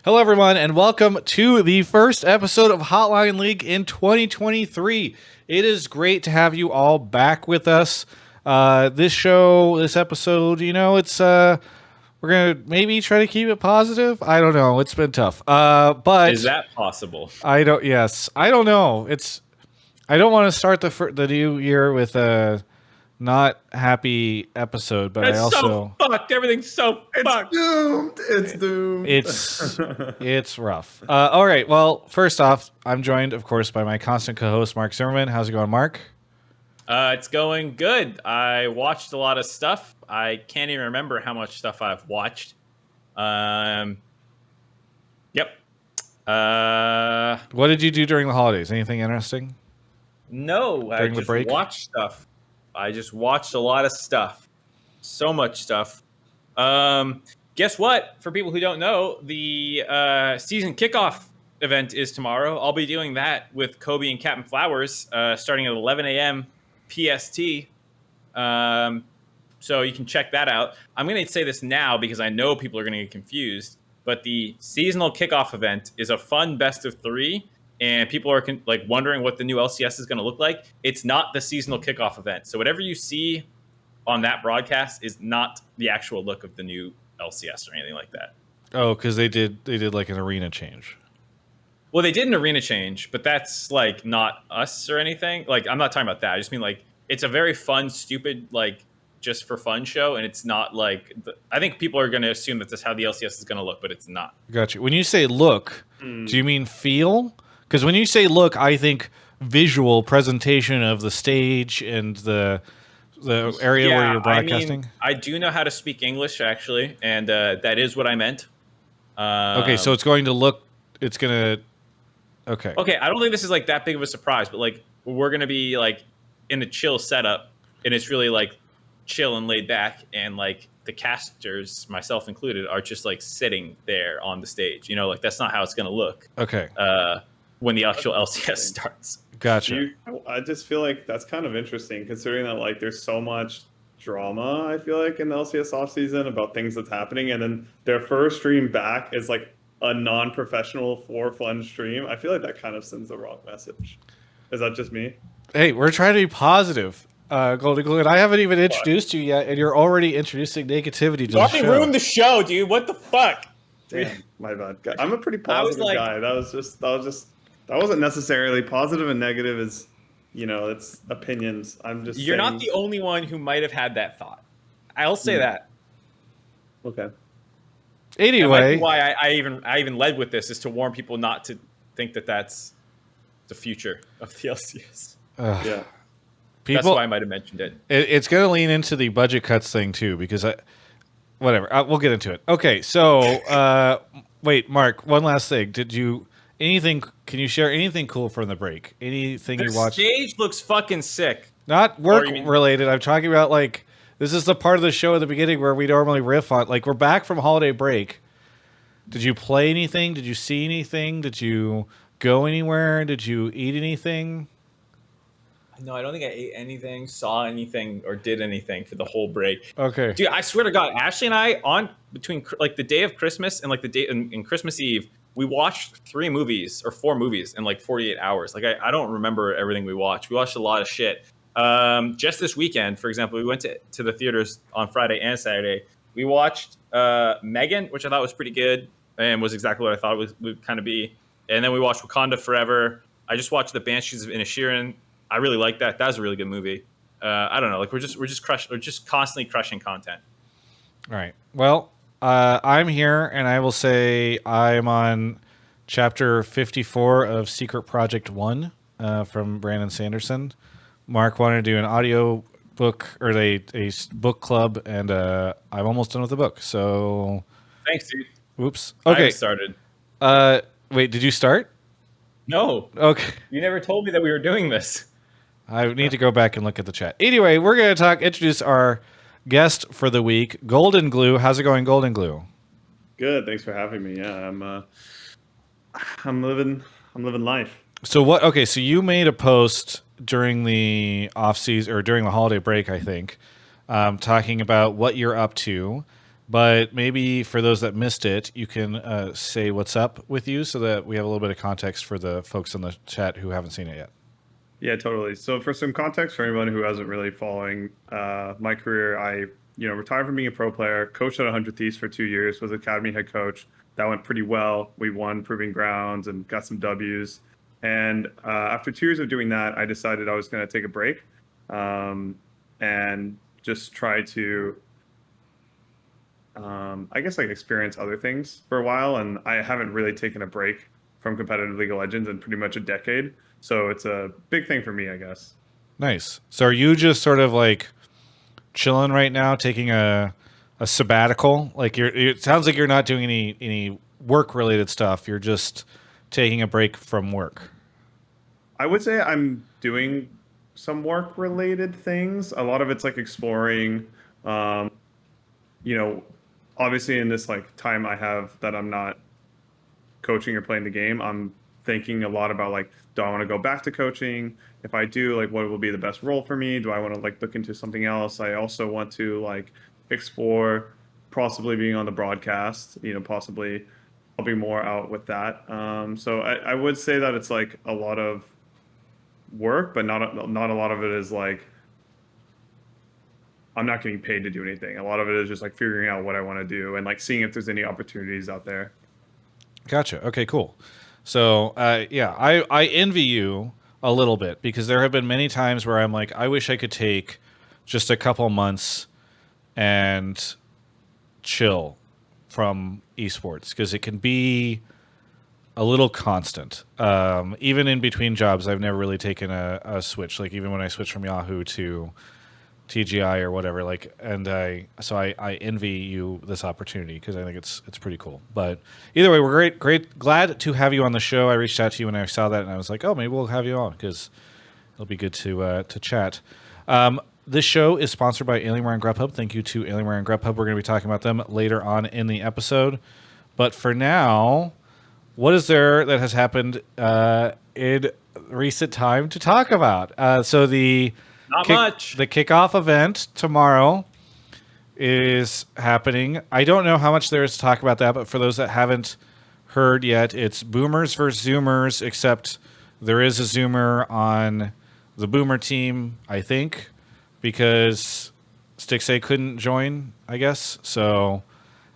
Hello, everyone, and welcome to the first episode of Hotline League in 2023. It is great to have you all back with us. This episode, we're gonna maybe try to keep it positive. I don't know. It's been tough. But is that possible? I don't. Yes, I don't know. I don't want to start the new year with a not happy episode, but It's I also so fucked. Everything's so fucked. It's doomed. It's rough. All right. Well, first off, I'm joined, of course, by my constant co-host, Mark Zimmerman. How's it going, Mark? It's going good. I watched a lot of stuff. I can't even remember how much stuff I've watched. Yep. What did you do during the holidays? Anything interesting? No, I just watched stuff. I just watched a lot of stuff. So much stuff. Guess what? For people who don't know, the season kickoff event is tomorrow. I'll be doing that with Kobe and Captain Flowers starting at 11 a.m. PST. So you can check that out. I'm going to say this now because I know people are going to get confused. But the seasonal kickoff event is a fun best of three. And people are wondering what the new LCS is going to look like. It's not the seasonal kickoff event. So whatever you see on that broadcast is not the actual look of the new LCS or anything like that. Oh, because they did like an arena change. Well, they did an arena change, but that's not us or anything. I'm not talking about that. I just mean it's a very fun, stupid, just for fun show, and it's not I think people are going to assume that that's how the LCS is going to look, but it's not. Gotcha. When you say look, do you mean feel? Because when you say look, I think visual presentation of the stage and the area where you're broadcasting. I do know how to speak English, actually, and that is what I meant. Okay, so it's going to look. It's going to. Okay. Okay, I don't think this is that big of a surprise, but we're going to be in a chill setup, and it's really chill and laid back, and the casters, myself included, are just sitting there on the stage. That's not how it's going to look. Okay. When the actual LCS starts. Gotcha. I just feel like that's kind of interesting, considering that there's so much drama, I feel in the LCS offseason about things that's happening, and then their first stream back is a non-professional for fun stream. I feel like that kind of sends the wrong message. Is that just me? Hey, we're trying to be positive, Goldenglue, and I haven't even introduced you yet, and you're already introducing negativity to the show. You ruined the show, dude. What the fuck? Damn, my bad. I'm a pretty positive guy. That wasn't necessarily positive and negative. Is it's opinions. You're not the only one who might have had that thought. I'll say that. Okay. Anyway, why I even led with this is to warn people not to think that that's the future of the LCS. Yeah. People, that's why I might have mentioned it. It's going to lean into the budget cuts thing too, because whatever. We'll get into it. Okay, so wait, Mark. One last thing. Can you share anything cool from the break? Anything you watched? The stage looks fucking sick. Not work related. I'm talking about this is the part of the show at the beginning where we normally riff on. We're back from holiday break. Did you play anything? Did you see anything? Did you go anywhere? Did you eat anything? No, I don't think I ate anything, saw anything, or did anything for the whole break. Okay. Dude, I swear to God, Ashley and I, between the day of Christmas and the day in Christmas Eve, we watched 4 movies in 48 hours. I don't remember everything we watched. We watched a lot of shit. Just this weekend, for example, we went to the theaters on Friday and Saturday. We watched Megan, which I thought was pretty good and was exactly what I thought it would kind of be. And then we watched Wakanda Forever. I just watched The Banshees of Inisherin. I really like that. That was a really good movie. I don't know. We're just constantly crushing content. All right. Well, I'm here, and I will say I'm on chapter 54 of Secret Project 1 from Brandon Sanderson. Mark wanted to do an audio book or a book club, and I'm almost done with the book. So thanks, dude. Oops. Okay. I started. Wait, did you start? No. Okay. You never told me that we were doing this. I need to go back and look at the chat. Anyway, we're going to introduce our guest for the week, Goldenglue. How's it going, Goldenglue? Good. Thanks for having me. Yeah, I'm living life. So what? Okay, so you made a post during the off season or during the holiday break, I think, talking about what you're up to. But maybe for those that missed it, you can say what's up with you so that we have a little bit of context for the folks in the chat who haven't seen it yet. Yeah, totally. So for some context for anyone who hasn't really following my career, I retired from being a pro player, coached at 100 Thieves for 2 years, was academy head coach. That went pretty well. We won Proving Grounds and got some W's. And after 2 years of doing that, I decided I was going to take a break and just try to, I guess, like experience other things for a while. And I haven't really taken a break from competitive League of Legends in pretty much a decade. So it's a big thing for me, I guess. Nice. So are you just sort of like chilling right now, taking a sabbatical? Like it sounds like you're not doing any work related stuff. You're just taking a break from work. I would say I'm doing some work related things. A lot of it's like exploring, obviously in this like time I have that I'm not coaching or playing the game, I'm thinking a lot about like, do I want to go back to coaching? If I do, like, what will be the best role for me? Do I want to like look into something else? I also want to like explore possibly being on the broadcast, possibly helping more out with that. So I would say that it's like a lot of work, but not a lot of it is like I'm not getting paid to do anything. A lot of it is just like figuring out what I want to do and like seeing if there's any opportunities out there. Gotcha. Okay, cool. So, I envy you a little bit because there have been many times where I'm like, I wish I could take just a couple months and chill from esports because it can be a little constant. Even in between jobs, I've never really taken a switch. Like even when I switched from Yahoo to TGI or whatever, like, and I envy you this opportunity because I think it's pretty cool. But either way, we're glad to have you on the show. I reached out to you when I saw that, and I was like, oh, maybe we'll have you on because it'll be good to chat. This show is sponsored by Alienware and Grubhub. Thank you to Alienware and Grubhub. We're going to be talking about them later on in the episode. But for now, what is there that has happened in recent time to talk about? So the much. The kickoff event tomorrow is happening. I don't know how much there is to talk about that, but for those that haven't heard yet, it's Boomers versus Zoomers, except there is a Zoomer on the Boomer team, I think, because Stixay couldn't join, I guess. So,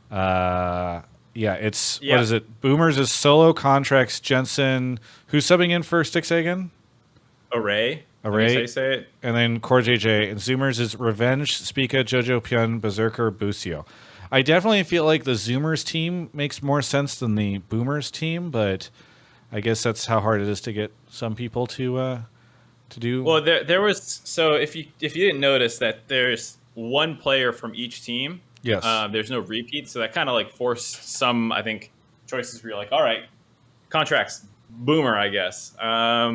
what is it? Boomers is Solo, Contracts, Jensen. Who's subbing in for Stixay again? Array. Say it. And then Core JJ. And Zoomers is Revenge, Spica, Jojo Pyun, Berserker, Busio. I definitely feel like the Zoomers team makes more sense than the Boomers team, but I guess that's how hard it is to get some people to do. Well, there was, so if you didn't notice that there's one player from each team. Yes. There's no repeat, so that kind of like forced some, I think, choices where you're like, all right, Contracts, Boomer, I guess. I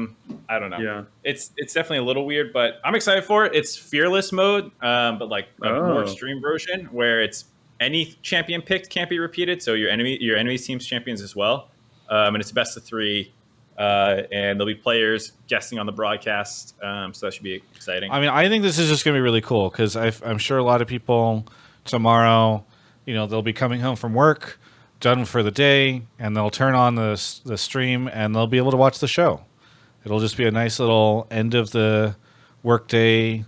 don't know. Yeah. It's definitely a little weird, but I'm excited for it. It's fearless mode, but like a more extreme version where it's any champion picked can't be repeated. So your enemy's team's champions as well. And it's best of 3. And there'll be players guesting on the broadcast. So that should be exciting. I mean, I think this is just going to be really cool because I'm sure a lot of people tomorrow, they'll be coming home from work, done for the day, and they'll turn on the stream and they'll be able to watch the show. It'll just be a nice little end of the workday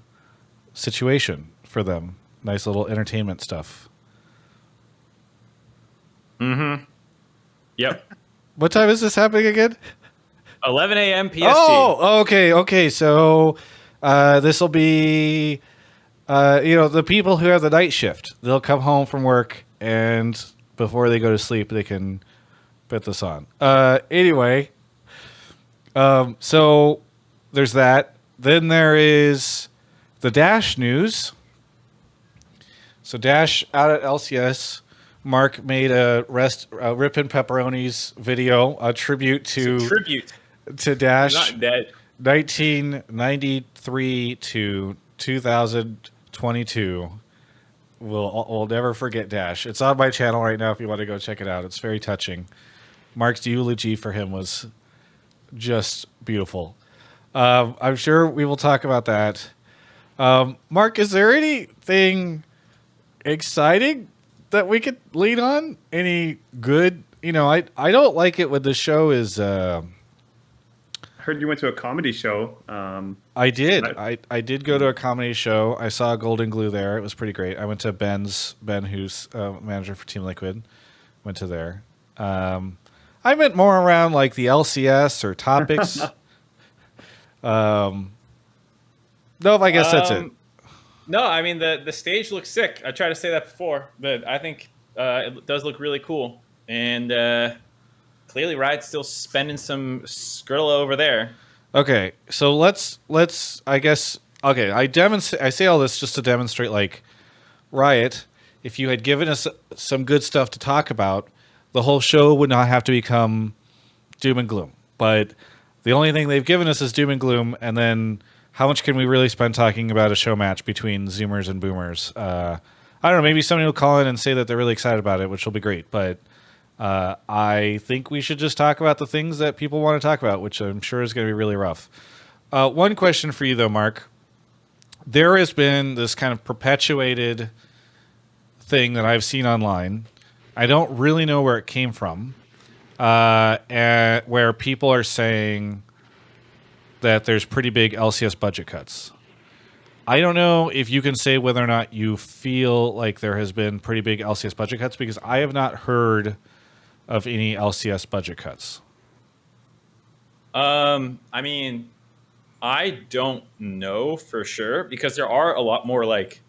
situation for them. Nice little entertainment stuff. Mm-hmm. Yep. What time is this happening again? 11 a.m. PST. Oh, okay. So this will be, the people who have the night shift. They'll come home from work and before they go to sleep, they can put this on. Anyway, so there's that. Then there is the Dash news. So Dash out at LCS, Mark made a Rippin' Pepperoni's video, a tribute to Dash. Not dead. 1993 to 2022. We'll never forget Dash. It's on my channel right now if you want to go check it out. It's very touching. Mark's eulogy for him was just beautiful. I'm sure we will talk about that. Mark, is there anything exciting that we could lean on? Any good? I don't like it when the show is. Heard you went to a comedy show. I did. I did go to a comedy show. I saw Goldenglue there. It was pretty great. I went to Ben, who's manager for Team Liquid. Went to there. I went more around like the LCS or topics. No, I guess that's it. No, I mean the stage looks sick. I tried to say that before, but I think it does look really cool. And clearly, Riot's still spending some Skrilla over there. Okay, so let's. I guess. Okay, I say all this just to demonstrate, like, Riot. If you had given us some good stuff to talk about, the whole show would not have to become doom and gloom. But the only thing they've given us is doom and gloom, and then how much can we really spend talking about a show match between Zoomers and Boomers? I don't know. Maybe somebody will call in and say that they're really excited about it, which will be great. But I think we should just talk about the things that people want to talk about, which I'm sure is going to be really rough. One question for you, though, Mark. There has been this kind of perpetuated thing that I've seen online. I don't really know where it came from, and where people are saying that there's pretty big LCS budget cuts. I don't know if you can say whether or not you feel like there has been pretty big LCS budget cuts, because I have not heard of any LCS budget cuts. I mean, I don't know for sure, because there are a lot more like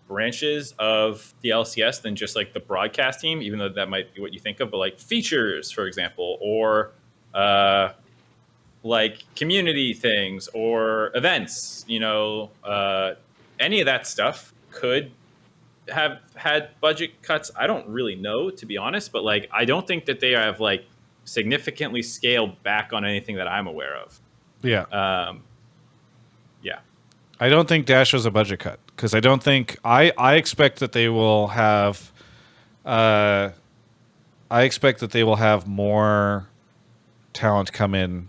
branches of the LCS than just like the broadcast team, even though that might be what you think of, but like features, for example, or like community things or events, any of that stuff could have had budget cuts. I don't really know, to be honest, but like I don't think that they have like significantly scaled back on anything that I'm aware of. Yeah. Yeah. I don't think Dash was a budget cut, because I don't think I expect that they will have more talent come in.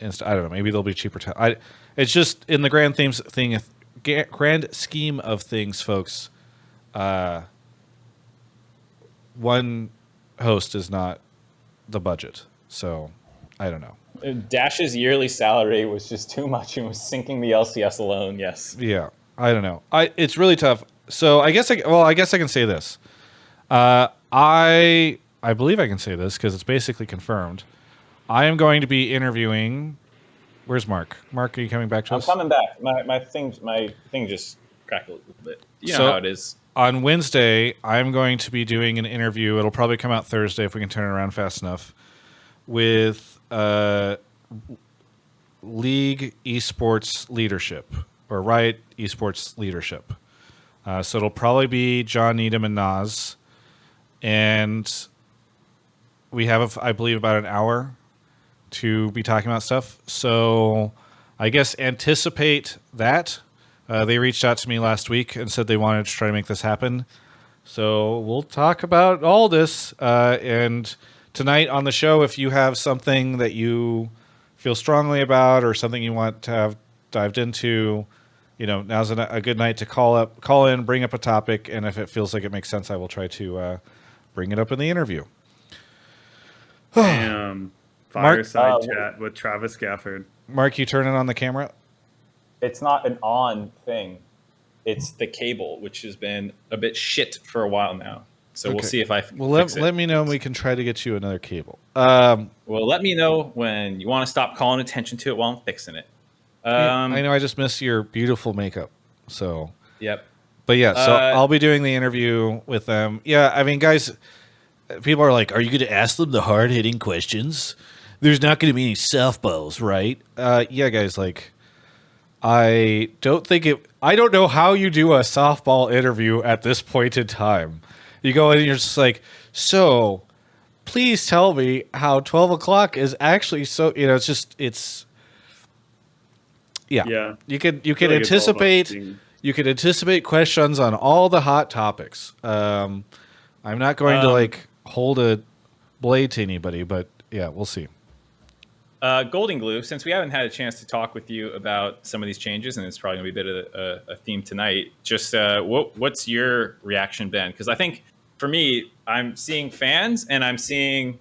I don't know. Maybe they'll be cheaper talent. It's just in the grand scheme of things, folks. One host is not the budget, so I don't know. Dash's yearly salary was just too much and was sinking the LCS alone. Yes. Yeah, I don't know. It's really tough. So I guess I can say this. I believe I can say this because it's basically confirmed. I am going to be interviewing. Where's Mark? Mark, are you coming back to us? I'm coming back. My thing just cracked a little bit. You know how it is. On Wednesday, I'm going to be doing an interview. It'll probably come out Thursday if we can turn it around fast enough. With League Esports Leadership, or Riot Esports Leadership. So it'll probably be John, Needham, and Nas. And we have, I believe, about an hour to be talking about stuff. So I guess anticipate that. They reached out to me last week and said they wanted to try to make this happen. So we'll talk about all this. And tonight on the show, if you have something that you feel strongly about or something you want to have dived into, now's a good night to call in, bring up a topic, and if it feels like it makes sense, I will try to bring it up in the interview. Fireside chat with Travis Gafford. Mark, you turning on the camera? It's not an on thing. It's the cable, which has been a bit shit for a while now. So We'll see if I fix it. Let me know and we can try to get you another cable. Well, let me know when you want to stop calling attention to it while I'm fixing it. I know I just miss your beautiful makeup. So yep. But yeah, so I'll be doing the interview with them. Yeah, I mean, guys, people are like, are you going to ask them the hard-hitting questions? There's not going to be any softballs, right? Yeah, guys, like, I don't know how you do a softball interview at this point in time. You go in and you're just like, so please tell me how 12 o'clock is actually so, yeah. You can anticipate questions on all the hot topics. I'm not going to hold a blade to anybody, but yeah, we'll see. Goldenglue, since we haven't had a chance to talk with you about some of these changes, and it's probably going to be a bit of a theme tonight, just what's your reaction been? Because I think for me, I'm seeing fans and I'm seeing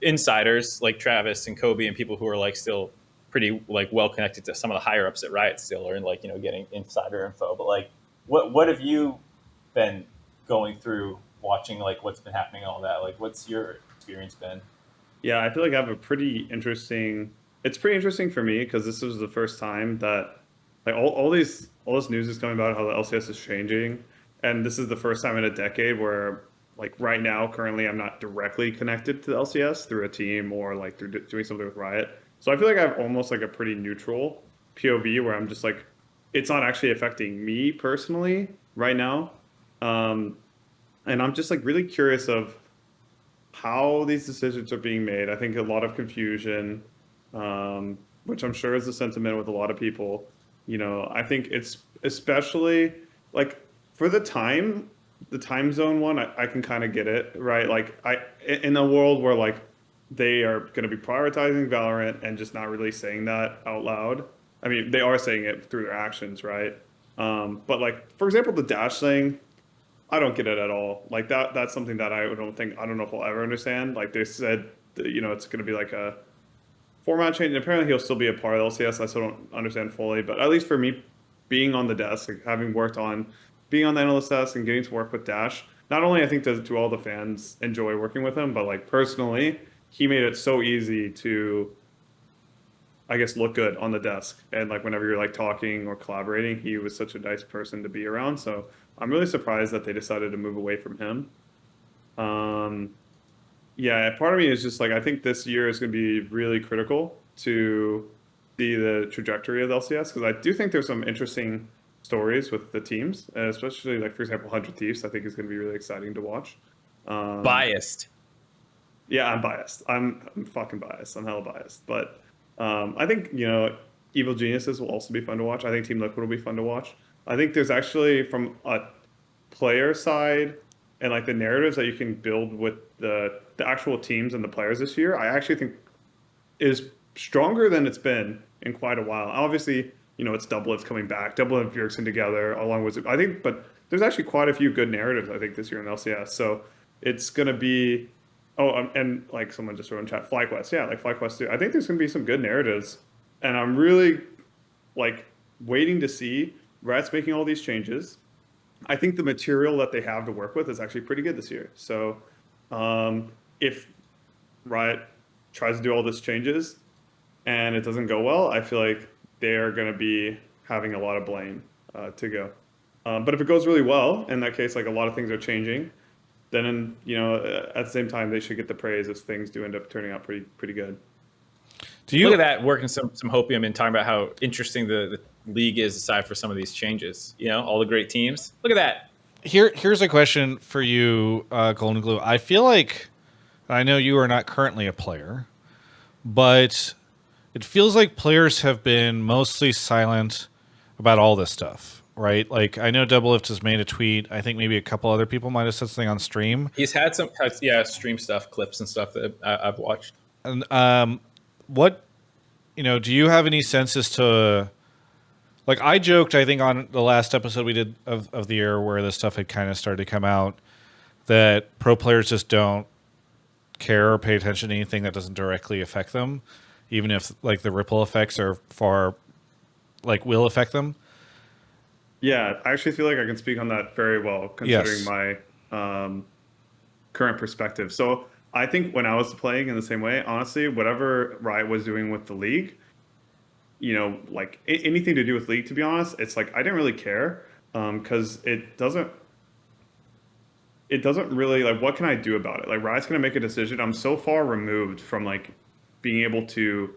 insiders like Travis and Kobe and people who are like still pretty like well connected to some of the higher ups at Riot still, or like, you know, getting insider info. But like, what have you been going through watching, like what's been happening and all that? Like, what's your experience been? Yeah, I feel like I have a pretty interesting. It's pretty interesting for me because this was the first time that like all this news is coming about how the LCS is changing, and this is the first time in a decade where like right now currently I'm not directly connected to the LCS through a team or like through doing something with Riot. So I feel like I have almost like a pretty neutral POV where I'm just like it's not actually affecting me personally right now, um, and I'm just like really curious of how these decisions are being made. I think a lot of confusion, which I'm sure is the sentiment with a lot of people. You know, I think it's especially like for the time zone one, I can kind of get it, right? Like in a world where like they are going to be prioritizing Valorant and just not really saying that out loud. I mean, they are saying it through their actions, right? But like, for example, the Dash thing, I don't get it at all. Like that's something that I don't know if I'll ever understand. Like they said, you know, it's going to be like a format change. And apparently he'll still be a part of LCS. I still don't understand fully, but at least for me, being on the desk, like having worked on being on the analyst desk and getting to work with Dash, not only I think do all the fans enjoy working with him, but like personally, he made it so easy to, I guess, look good on the desk. And like whenever you're like talking or collaborating, he was such a nice person to be around. So I'm really surprised that they decided to move away from him. Um, yeah, part of me is just like I think this year is going to be really critical to see the trajectory of the LCS because I do think there's some interesting stories with the teams, especially like for example, 100 Thieves. I think is going to be really exciting to watch. Biased. Yeah, I'm biased. I'm fucking biased. I'm hella biased. But I think, you know, Evil Geniuses will also be fun to watch. I think Team Liquid will be fun to watch. I think there's actually from a player side and like the narratives that you can build with the actual teams and the players this year, I actually think is stronger than it's been in quite a while. Obviously, you know, it's Doublelift coming back, Doublelift and Bjergsen together, along with I think, but there's actually quite a few good narratives I think this year in LCS. So it's gonna be and like someone just wrote in chat, FlyQuest, yeah, like FlyQuest too. I think there's gonna be some good narratives, and I'm really like waiting to see Riot's making all these changes. I think the material that they have to work with is actually pretty good this year. So if Riot tries to do all these changes and it doesn't go well, I feel like they are going to be having a lot of blame to go. But if it goes really well, in that case, like a lot of things are changing, then you know at the same time they should get the praise if things do end up turning out pretty good. Do you look at that working some hopium and talking about how interesting the league is aside for some of these changes? You know, all the great teams. Look at that. Here's a question for you, Goldenglue. I feel like I know you are not currently a player, but it feels like players have been mostly silent about all this stuff, right? Like I know Doublelift has made a tweet. I think maybe a couple other people might have said something on stream. He's had some stream stuff, clips and stuff that I've watched. And what, you know, do you have any sense as to, like I joked, I think on the last episode we did of the year where this stuff had kind of started to come out, that pro players just don't care or pay attention to anything that doesn't directly affect them, even if like the ripple effects are far, like will affect them. Yeah, I actually feel like I can speak on that very well considering my current perspective. So I think when I was playing in the same way, honestly, whatever Riot was doing with the league, you know, like anything to do with league, to be honest, it's like I didn't really care because it doesn't really like what can I do about it? Like Riot's gonna make a decision. I'm so far removed from like being able to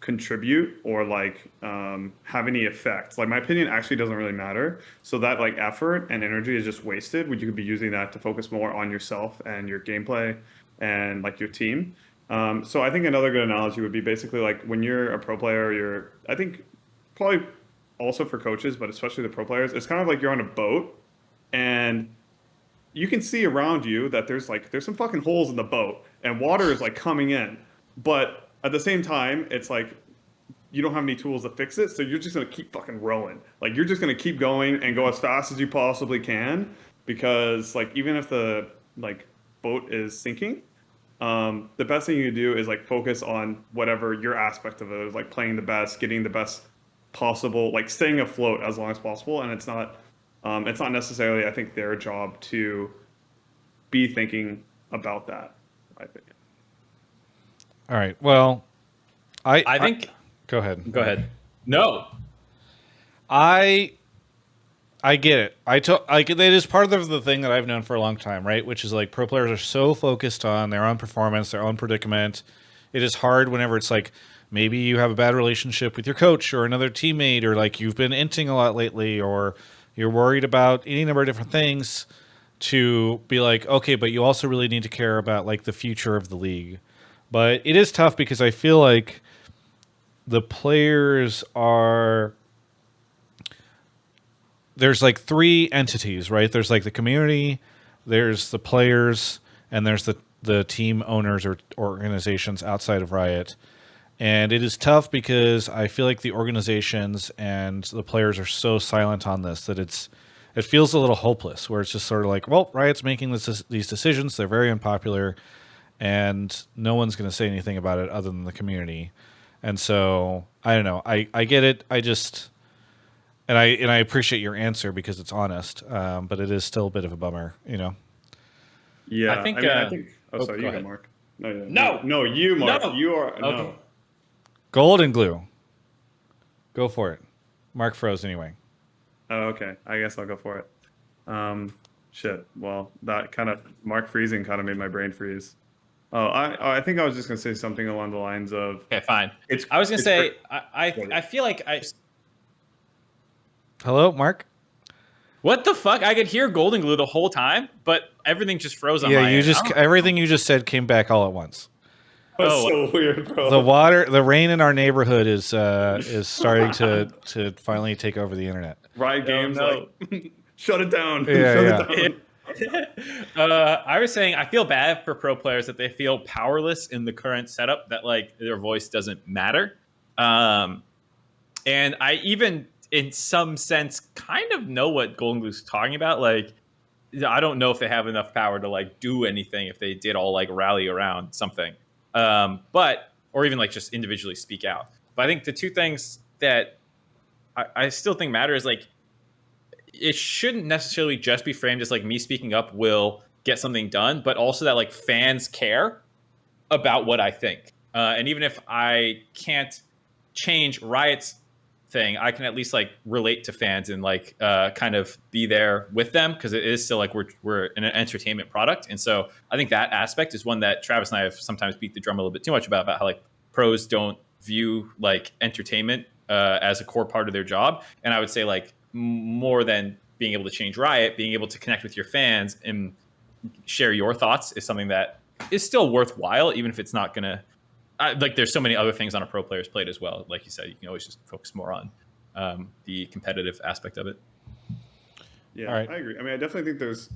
contribute or like have any effect. Like my opinion actually doesn't really matter. So that like effort and energy is just wasted when you could be using that to focus more on yourself and your gameplay and like your team. So I think another good analogy would be basically like when you're a pro player, I think probably also for coaches, but especially the pro players, it's kind of like you're on a boat and you can see around you that there's some fucking holes in the boat and water is like coming in. But at the same time, it's like you don't have any tools to fix it, so you're just gonna keep fucking rowing. Like you're just gonna keep going and go as fast as you possibly can because like even if the like boat is sinking, the best thing you can do is like focus on whatever your aspect of it is, like playing the best, getting the best possible, like staying afloat as long as possible. And it's not necessarily, I think, their job to be thinking about that. I think. All right. Well, I think. Go ahead. Go ahead. No. I get it. It is part of the thing that I've known for a long time, right? Which is like pro players are so focused on their own performance, their own predicament. It is hard whenever it's like maybe you have a bad relationship with your coach or another teammate, or like you've been inting a lot lately, or you're worried about any number of different things, to be like, okay, but you also really need to care about like the future of the league. But it is tough because I feel like the players are, there's like three entities, right? There's like the community, there's the players, and there's the team owners or organizations outside of Riot. And it is tough because I feel like the organizations and the players are so silent on this that it feels a little hopeless, where it's just sort of like, well, Riot's making these decisions, they're very unpopular, and no one's going to say anything about it other than the community. And so I don't know. I get it. And I appreciate your answer because it's honest, but it is still a bit of a bummer, you know. Yeah, I think. I think. Oh, sorry, go you ahead. go, Mark. No, No! you, Mark. No! You are Okay. no. Goldenglue. Go for it. Mark froze anyway. Oh, okay. I guess I'll go for it. Shit. Well, that kind of Mark freezing kind of made my brain freeze. I think I was just gonna say something along the lines of. Okay, fine. It's. I was gonna it's say ver- I feel like Hello, Mark? what the fuck? I could hear Goldenglue the whole time, but everything just froze on Yeah, my you end. just everything you just said came back all at once. That's Oh. so weird, bro. The rain in our neighborhood is starting to finally take over the internet. Riot Games, no. like, shut it down. Yeah, Shut yeah. it down. I was saying I feel bad for pro players that they feel powerless in the current setup, that like their voice doesn't matter. And I even, in some sense, kind of know what Goldenglue's talking about. Like, I don't know if they have enough power to like do anything if they did all like rally around something, but or even like just individually speak out. But I think the two things that I still think matter is like, it shouldn't necessarily just be framed as like me speaking up will get something done, but also that like fans care about what I think. And even if I can't change Riot's thing, I can at least like relate to fans and like kind of be there with them, because it is still like we're an entertainment product. And so I think that aspect is one that Travis and I have sometimes beat the drum a little bit too much about how like pros don't view like entertainment as a core part of their job. And I would say like more than being able to change Riot, being able to connect with your fans and share your thoughts is something that is still worthwhile, even if it's not going to, like there's so many other things on a pro player's plate as well. Like you said, you can always just focus more on the competitive aspect of it. Yeah, All right. I agree. I mean, I definitely think there's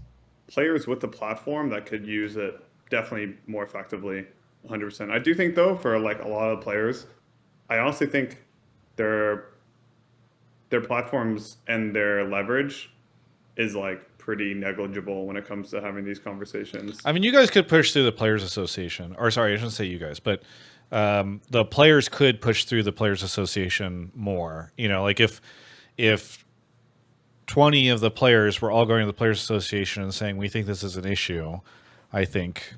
players with the platform that could use it definitely more effectively, 100%. I do think, though, for like a lot of players, I honestly think their platforms and their leverage is like pretty negligible when it comes to having these conversations. I mean, you guys could push through the Players Association, or sorry, I shouldn't say you guys, but the players could push through the Players Association more. You know, like if 20 of the players were all going to the Players Association and saying we think this is an issue, I think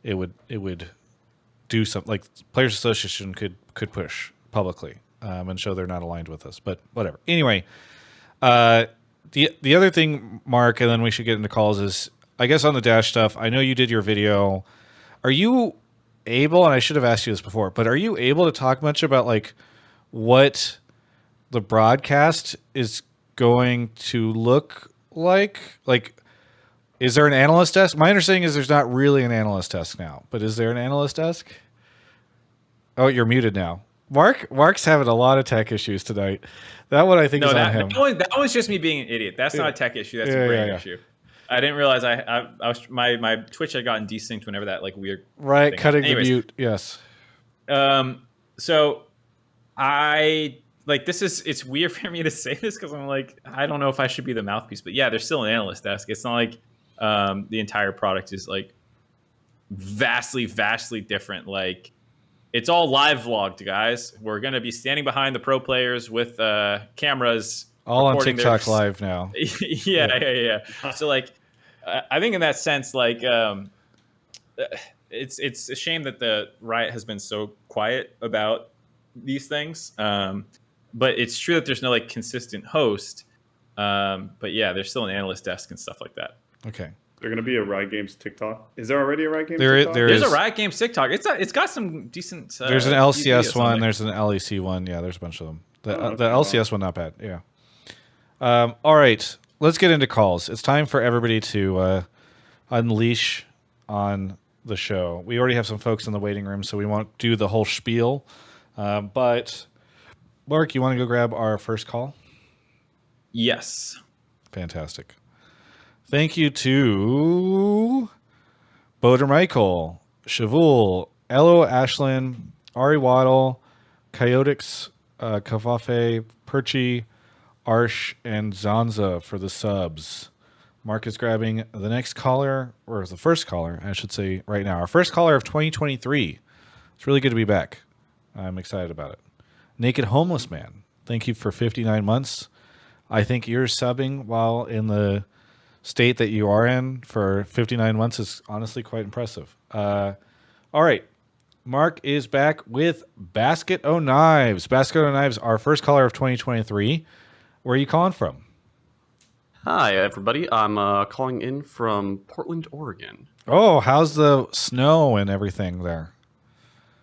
it would do something. Like Players Association could push publicly and show they're not aligned with us. But whatever. Anyway, the other thing, Mark, and then we should get into calls, is I guess on the Dash stuff, I know you did your video. Are you able, and I should have asked you this before, but are you able to talk much about like what the broadcast is going to look like? Like, is there an analyst desk? My understanding is there's not really an analyst desk now, but is there an analyst desk? Oh, you're muted now. Mark's having a lot of tech issues tonight. That one I think is on him. That was just me being an idiot. That's not a tech issue. That's a brain issue. I didn't realize I was my Twitch had gotten desynced whenever that like weird cutting the mute. Yes. So I like it's weird for me to say this because I'm like, I don't know if I should be the mouthpiece, but yeah, there's still an analyst desk. It's not like the entire product is like vastly different. Like it's all live vlogged, guys. We're gonna be standing behind the pro players with cameras, All on recording TikTok their... Live now. yeah. So like, I think in that sense, like, it's a shame that the Riot has been so quiet about these things. But it's true that there's no like consistent host. But yeah, there's still an analyst desk and stuff like that. Okay. They're gonna be a Riot Games TikTok. Is there already a Riot Games There TikTok? is. There's a Riot Games TikTok. It's got some decent. There's an LCS videos one. on there. There's an LEC one. Yeah, there's a bunch of them. The Okay, LCS one, not bad. Yeah. All right. Let's get into calls. It's time for everybody to unleash on the show. We already have some folks in the waiting room, so we won't do the whole spiel. But Mark, you want to go grab our first call? Yes. Fantastic. Thank you to Boder Michael, Shavul, Elo Ashlyn, Ari Waddle, Cayotix, Kafafe, Perchi, Arsh, and Zanzaa for the subs. Mark is grabbing the next caller, or the first caller, I should say, right now. Our first caller of 2023. It's really good to be back. I'm excited about it. Naked Homeless Man, thank you for 59 months. I think you're subbing while in the state that you are in for 59 months is honestly quite impressive. All right. Mark is back with Basket O' Knives. Basket O' Knives, our first caller of 2023. Where are you calling from? Hi, everybody. I'm calling in from Portland, Oregon. Oh, how's the snow and everything there?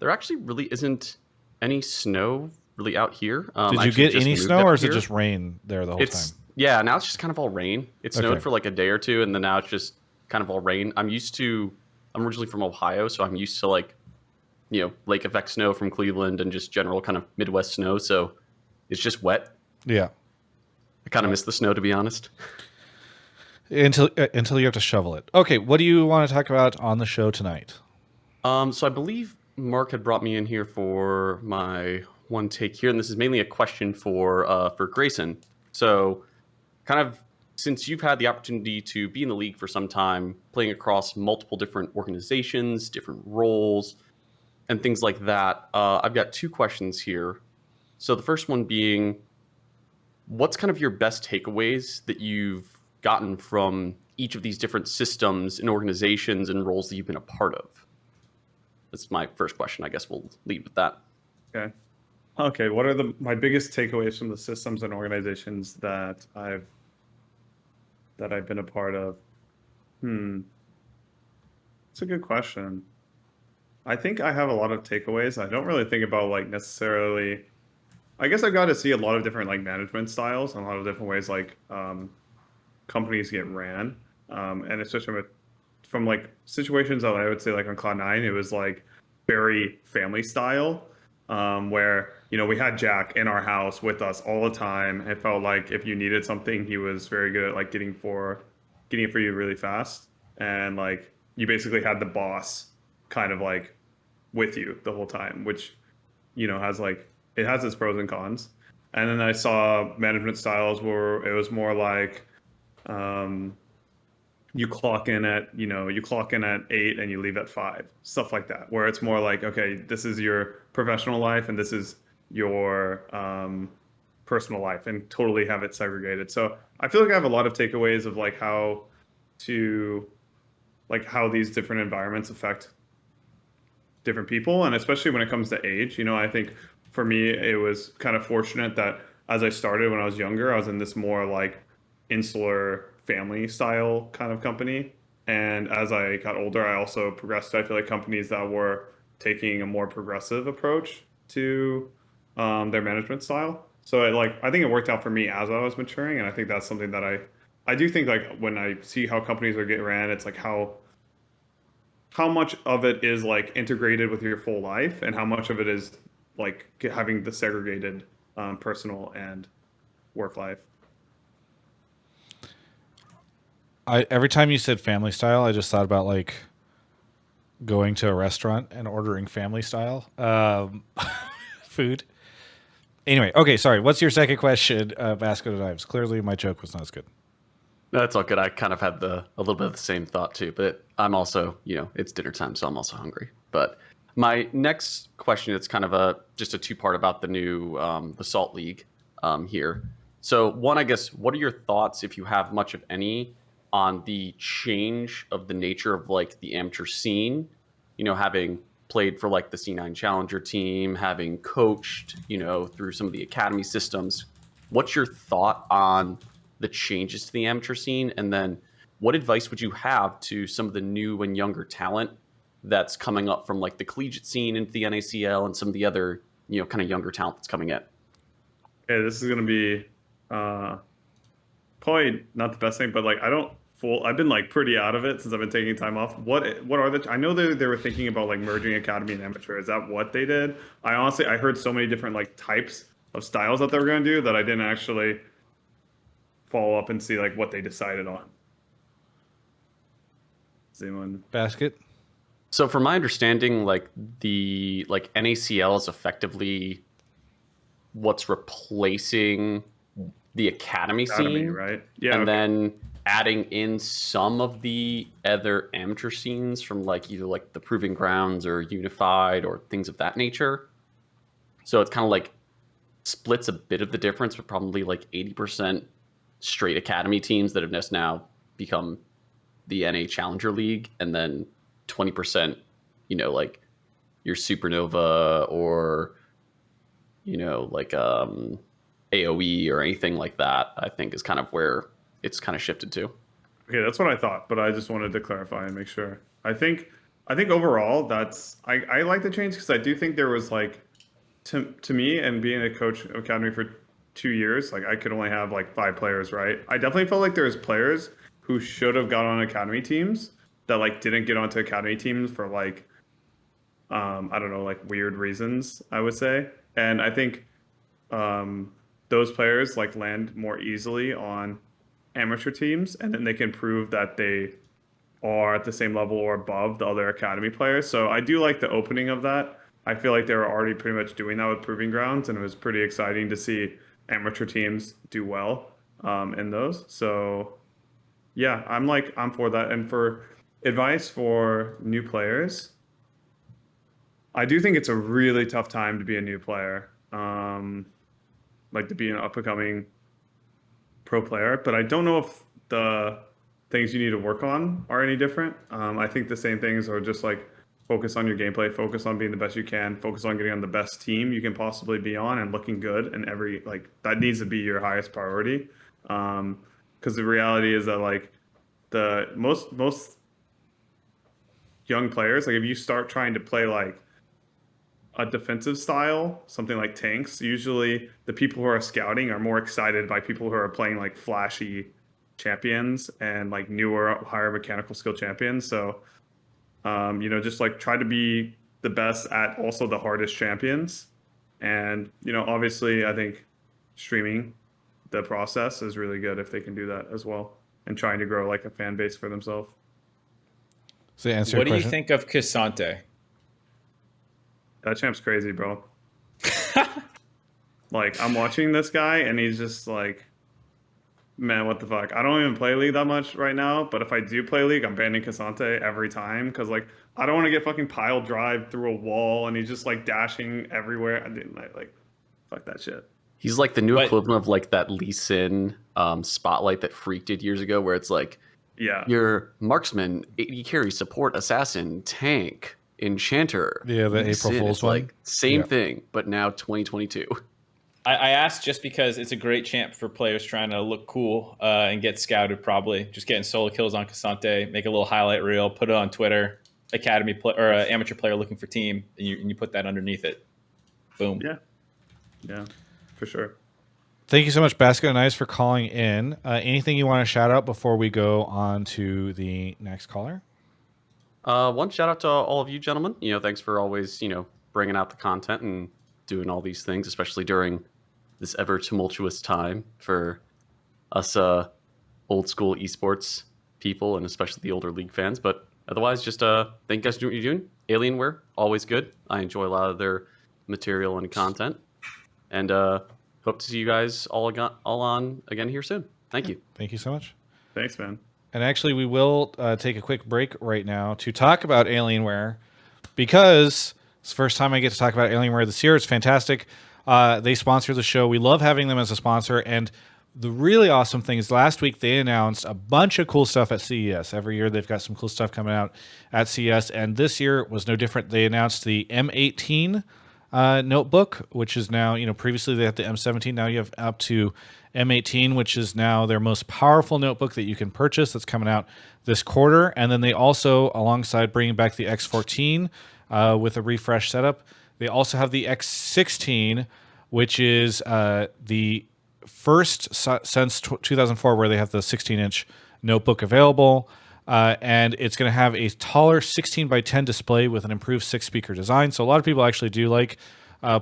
There actually really isn't any snow really out here. Did you get any snow, or is it just rain there the whole time? Yeah, now it's just kind of all rain. It snowed for like a day or two, and then now it's just kind of all rain. I'm originally from Ohio, so I'm used to like, lake effect snow from Cleveland and just general kind of Midwest snow. So it's just wet. Yeah. I kind of miss the snow, to be honest. Until you have to shovel it. Okay, what do you want to talk about on the show tonight? So I believe Mark had brought me in here for my one take here, and this is mainly a question for Grayson. So, kind of since you've had the opportunity to be in the league for some time, playing across multiple different organizations, different roles, and things like that, I've got two questions here. So the first one being, what's kind of your best takeaways that you've gotten from each of these different systems and organizations and roles that you've been a part of? That's my first question. I guess we'll lead with that. Okay. What are my biggest takeaways from the systems and organizations that I've been a part of? It's a good question. I think I have a lot of takeaways. I don't really think about like necessarily. I guess I got to see a lot of different like management styles and a lot of different ways like companies get ran, and especially from like situations that I would say like on Cloud9, it was like very family style, where we had Jack in our house with us all the time. It felt like if you needed something, he was very good at like getting it for you really fast, and like you basically had the boss kind of like with you the whole time, which has like it has its pros and cons. And then I saw management styles where it was more like you clock in at 8 and you leave at 5, stuff like that, where it's more like, okay, this is your professional life and this is your personal life, and totally have it segregated. So I feel like I have a lot of takeaways of like how these different environments affect different people, and especially when it comes to age. I think for me it was kind of fortunate that as I started when I was younger, I was in this more like insular family style kind of company, and as I got older I also progressed to, I feel like, companies that were taking a more progressive approach to their management style. So I think it worked out for me as I was maturing, and I think that's something that I do think, like, when I see how companies are getting ran, it's like how much of it is like integrated with your full life and how much of it is like having the segregated personal and work life. Every time you said family style, I just thought about like going to a restaurant and ordering family style food. Anyway, okay, sorry. What's your second question, Basket of Knives? Clearly, my joke was not as good. No, that's all good. I kind of had a little bit of the same thought too, but I'm also, it's dinner time, so I'm also hungry. But my next question, it's kind of just a two-part about the new the Salt League here. So one, I guess, what are your thoughts, if you have much of any, on the change of the nature of like the amateur scene? Having played for like the C9 Challenger team, having coached, through some of the academy systems. What's your thought on the changes to the amateur scene? And then what advice would you have to some of the new and younger talent that's coming up from like the collegiate scene into the NACL and some of the other, kind of younger talent that's coming in? Okay, this is gonna be probably not the best thing, but like I've been like pretty out of it since I've been taking time off. What are I know they were thinking about like merging academy and amateur. Is that what they did? I heard so many different like types of styles that they were gonna do that I didn't actually follow up and see like what they decided on. Does anyone? Basket? So from my understanding, like the NACL is effectively what's replacing the academy scene, right? Yeah. And okay. then adding in some of the other amateur scenes from like either like the Proving Grounds or Unified or things of that nature. So it's kind of like splits a bit of the difference, but probably like 80% straight academy teams that have just now become the NA Challenger League, and then 20%, like your Supernova or, like AOE or anything like that, I think is kind of where it's kind of shifted to. Okay, that's what I thought, but I just wanted to clarify and make sure. I think overall I like the change because I do think there was like to me, and being a coach of academy for 2 years, like I could only have like 5 players, right? I definitely felt like there was players who should have got on academy teams that like didn't get onto academy teams for like I don't know, like weird reasons, I would say. And I think those players like land more easily on amateur teams, and then they can prove that they are at the same level or above the other academy players. So I do like the opening of that. I feel like they were already pretty much doing that with Proving Grounds, and it was pretty exciting to see amateur teams do well in those. So yeah, I'm for that. And for advice for new players, I do think it's a really tough time to be a new player, like to be an up and coming pro player. But I don't know if the things you need to work on are any different. I think the same things are just like focus on your gameplay, focus on being the best you can, focus on getting on the best team you can possibly be on and looking good. And that needs to be your highest priority. Because the reality is that like the most young players, like if you start trying to play like a defensive style, something like tanks, usually the people who are scouting are more excited by people who are playing like flashy champions and like newer, higher mechanical skill champions. So, just like try to be the best at also the hardest champions. And, obviously I think streaming the process is really good if they can do that as well, and trying to grow like a fan base for themselves. So answer What your do you question. think of Cassante? That champ's crazy, bro. Like, I'm watching this guy, and he's just like, man, what the fuck? I don't even play League that much right now, but if I do play League, I'm banning Cassante every time, because, like, I don't want to get fucking pile drive through a wall, and he's just, like, dashing everywhere. I didn't, like, fuck that shit. He's like the new equivalent of like that Lee Sin spotlight that Freak did years ago, where it's like, Yeah. your marksman, 80 carry, support, assassin, tank, enchanter. Yeah, the Lee April Sin. Fool's It's one. like same Yeah. thing, but now 2022. I asked just because it's a great champ for players trying to look cool and get scouted. Probably just getting solo kills on Cassante, make a little highlight reel, put it on Twitter. Academy or amateur player looking for team, and you put that underneath it. Boom. Yeah, for sure. Thank you so much, Basket and Ice, for calling in. Anything you want to shout out before we go on to the next caller? One shout out to all of you gentlemen. Thanks for always, bringing out the content and doing all these things, especially during this ever tumultuous time for us old school esports people, and especially the older League fans. But otherwise, just thank you guys for doing what you're doing. Alienware, always good. I enjoy a lot of their material and content. and hope to see you guys all on again here soon. Thank you. Thank you so much. Thanks, man. And actually, we will take a quick break right now to talk about Alienware because it's the first time I get to talk about Alienware this year. It's fantastic. They sponsor the show. We love having them as a sponsor. And the really awesome thing is last week they announced a bunch of cool stuff at CES. Every year they've got some cool stuff coming out at CES. And this year was no different. They announced the M18 notebook, which is now, previously they had the M17. Now you have up to M18, which is now their most powerful notebook that you can purchase. That's coming out this quarter. And then they also, alongside bringing back the X14 with a refresh setup, they also have the X16, which is the first since 2004 where they have the 16-inch notebook available. And it's going to have a taller 16 by 10 display with an improved 6-speaker design. So a lot of people actually do like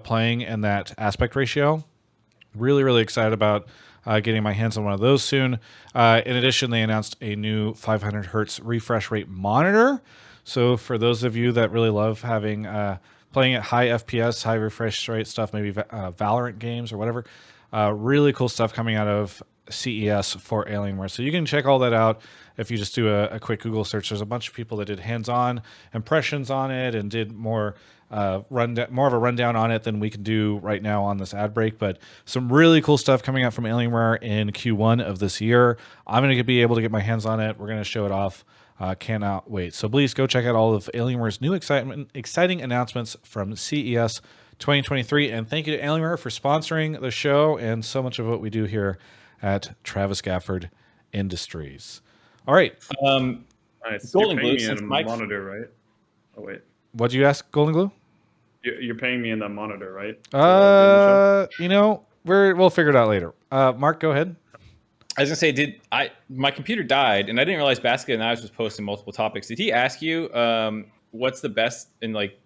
playing in that aspect ratio. Really, really excited about getting my hands on one of those soon. In addition, they announced a new 500 hertz refresh rate monitor. So for those of you that really love having playing at high FPS, high refresh rate stuff, maybe Valorant games or whatever, really cool stuff coming out of CES for Alienware. So you can check all that out if you just do a quick Google search. There's a bunch of people that did hands-on impressions on it and did more of a rundown on it than we can do right now on this ad break. But some really cool stuff coming out from Alienware in Q1 of this year. I'm going to be able to get my hands on it. We're going to show it off. Cannot wait. So please go check out all of Alienware's new exciting announcements from CES 2023. And thank you to Alienware for sponsoring the show and so much of what we do here at Travis Gafford Industries. All right. Nice. Goldenglue, You're paying me since in a Mike's- monitor, right? Oh wait, What'd you ask, Goldenglue? you're paying me in that monitor, right? We'll figure it out later. Mark, go ahead. I was gonna say, my computer died, and I didn't realize Basket and I was posting multiple topics. Did he ask you what's the best in like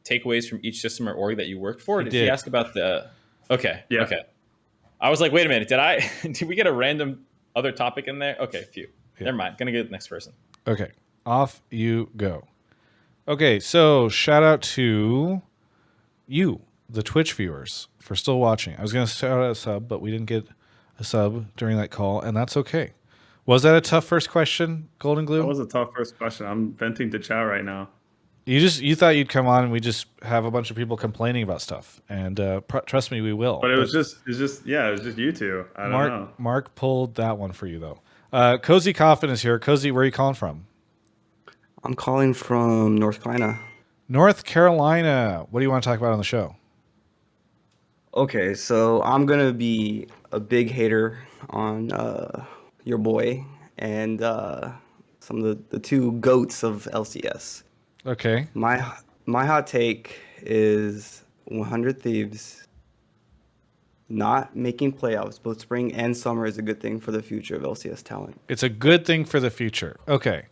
takeaways from each system or org that you work for? Did he ask about the? Okay, Yeah. okay. I was like, wait a minute, did we get a random other topic in there? Okay, phew. Yeah. Never mind. Gonna get the next person. Okay, off you go. Okay, so shout out to you, the Twitch viewers, for still watching. I was going to shout out a sub, but we didn't get a sub during that call, and that's okay. Was that a tough first question, Goldenglue? That was a tough first question. I'm venting to chat right now. You thought you'd come on and we just have a bunch of people complaining about stuff, and trust me, we will. But it was just you two. I don't know. Mark pulled that one for you though. Cozy Coffin is here. Cozy, where are you calling from? I'm calling from North Carolina. North Carolina. What do you want to talk about on the show? Okay, so I'm gonna be a big hater on your boy and some of the two goats of LCS. Okay. My hot take is 100 Thieves not making playoffs both spring and summer is a good thing for the future of LCS talent. It's a good thing for the future. Okay.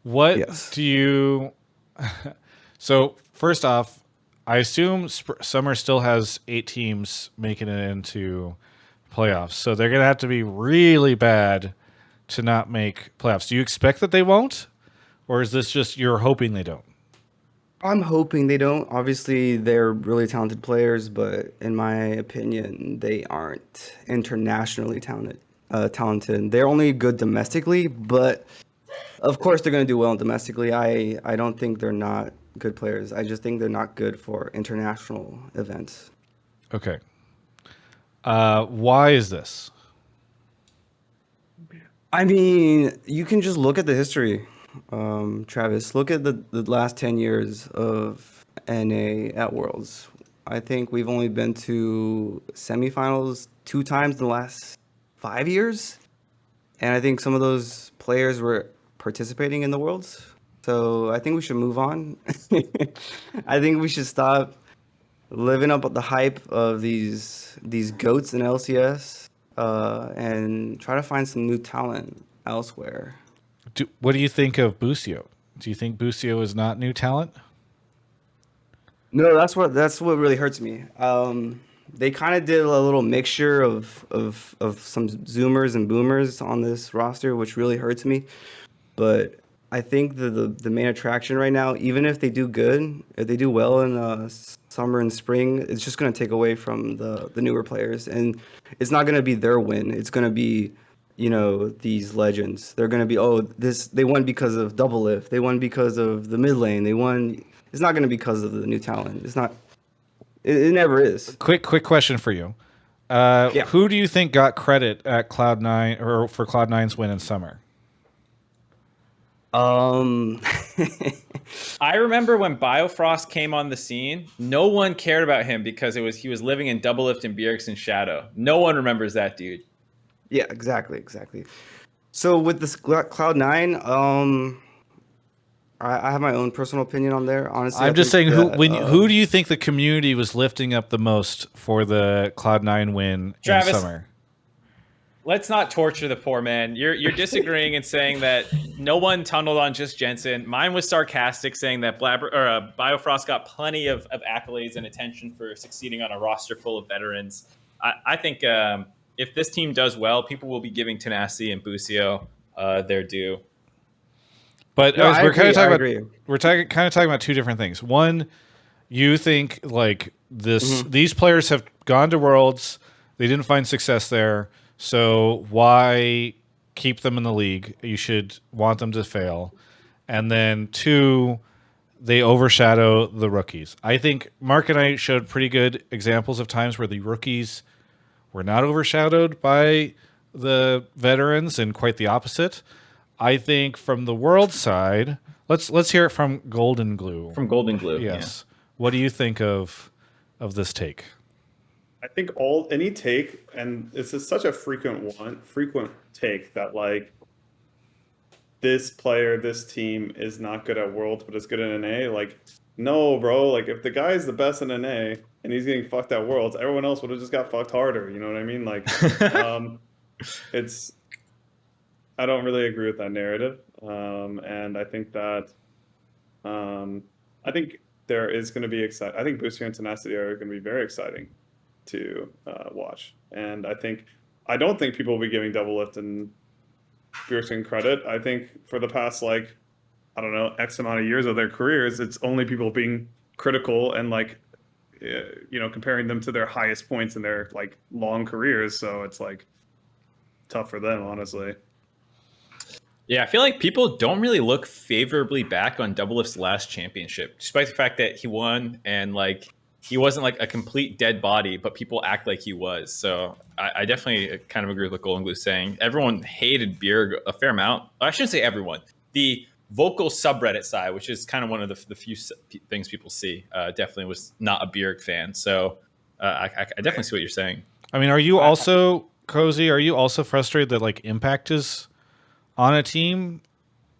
What Yes. do you... So, first off, I assume summer still has 8 teams making it into playoffs. So they're going to have to be really bad to not make playoffs. Do you expect that they won't? Or is this just you're hoping they don't? I'm hoping they don't. Obviously, they're really talented players, but in my opinion, they aren't internationally talented. They're only good domestically, but of course they're going to do well domestically. I don't think they're not good players. I just think they're not good for international events. Okay. Why is this? I mean, you can just look at the history, Travis. Look at the last 10 years of NA at Worlds. I think we've only been to semifinals 2 times in the last 5 years. And I think some of those players were participating in the Worlds. So I think we should move on. I think we should stop living up the hype of these goats in LCS and try to find some new talent elsewhere. What do you think of Busio? Do you think Busio is not new talent? No, that's what really hurts me. They kind of did a little mixture of some Zoomers and Boomers on this roster, which really hurts me. But I think the main attraction right now, even if they do good, if they do well in summer and spring, it's just going to take away from the newer players, and it's not going to be their win. It's going to be, these legends. They're going to be, they won because of double lift. They won because of the mid lane. They won. It's not going to be because of the new talent. It's not. It never is. Quick question for you. Yeah. Who do you think got credit at Cloud9 or for Cloud9's win in summer? I remember when Biofrost came on the scene, no one cared about him because he was living in Doublelift and Bjergsen's shadow. No one remembers that dude. Yeah, exactly. So with this Cloud9, I have my own personal opinion on there. Honestly, I'm just saying, who do you think the community was lifting up the most for the Cloud9 win Travis, in summer? Let's not torture the poor man. You're disagreeing and saying that no one tunneled on just Jensen. Mine was sarcastic, saying that Biofrost got plenty of accolades and attention for succeeding on a roster full of veterans. I think if this team does well, people will be giving Tenacity and Busio their due. But No, we're kind of agree. talking about two different things. One, you think like these players have gone to Worlds, they didn't find success there, so why keep them in the league? You should want them to fail. And then two, they overshadow the rookies. I think Mark and I showed pretty good examples of times where the rookies were not overshadowed by the veterans, and quite the opposite. I think from the world side, let's hear it from Goldenglue. From Goldenglue, yes. Yeah. What do you think of this take? I think any take, and this is such a frequent take that like this player, this team is not good at Worlds, but is good in NA. Like, no, bro. Like, if the guy is the best in NA and he's getting fucked at Worlds, everyone else would have just got fucked harder. You know what I mean? Like, I don't really agree with that narrative, and I think that I think there is going to be exciting. I think Booster and Tenacity are going to be very exciting to watch, and I don't think people will be giving Doublelift and Bjergsen credit. I think for the past X amount of years of their careers, it's only people being critical and comparing them to their highest points in their long careers. So it's tough for them, honestly. Yeah, I feel like people don't really look favorably back on Doublelift's last championship, despite the fact that he won and he wasn't a complete dead body, but people act like he was. So I definitely kind of agree with what Goldenglue's saying. Everyone hated Bjerg a fair amount. I shouldn't say everyone. The vocal subreddit side, which is kind of one of the few things people see, definitely was not a Bjerg fan. So I definitely see what you're saying. I mean, are you also, Cozy, are you also frustrated that Impact is on a team?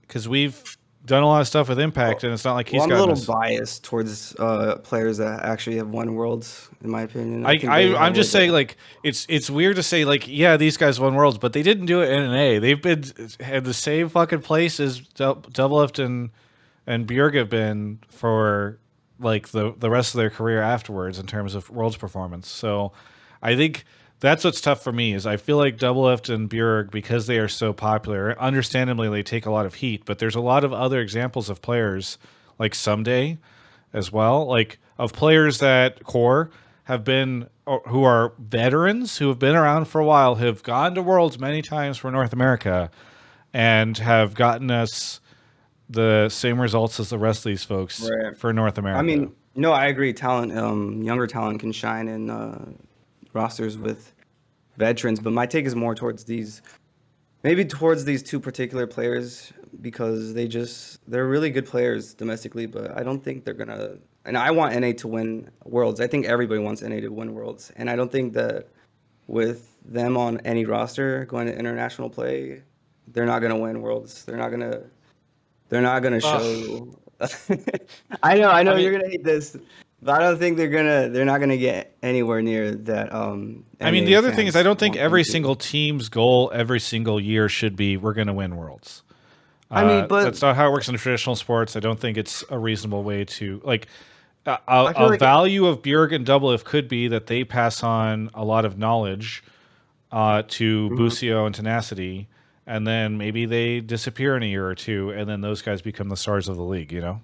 Because we've done a lot of stuff with Impact, and it's not like he's I'm got a little biased towards players that actually have won Worlds, in my opinion. I'm just saying, it's weird to say, yeah, these guys won Worlds, but they didn't do it in an A. They've been at the same fucking place as Doublelift and Bjerg have been for the rest of their career afterwards in terms of Worlds performance. So I think that's what's tough for me is I feel like Doublelift and Bjerg, because they are so popular, understandably they take a lot of heat, but there's a lot of other examples of players like Someday as well, of players that core have been, who are veterans, who have been around for a while, have gone to Worlds many times for North America and have gotten us the same results as the rest of these folks for North America. I mean, no, I agree. Talent, younger talent can shine in rosters with veterans, but my take is more towards these two particular players because they're really good players domestically, but I don't think they're gonna. And I want NA to win Worlds. I think everybody wants NA to win Worlds, and I don't think that with them on any roster going to international play, they're not gonna win Worlds. They're not gonna show. I know you're gonna hate this. But I don't think they're not gonna get anywhere near that. I mean, the other thing is I don't think every single team's goal every single year should be we're going to win Worlds. I mean, but that's not how it works in traditional sports. I don't think it's a reasonable way to a value of Bjerg and Doublelift could be that they pass on a lot of knowledge to Busio and Tenacity, and then maybe they disappear in a year or two, and then those guys become the stars of the league. You know.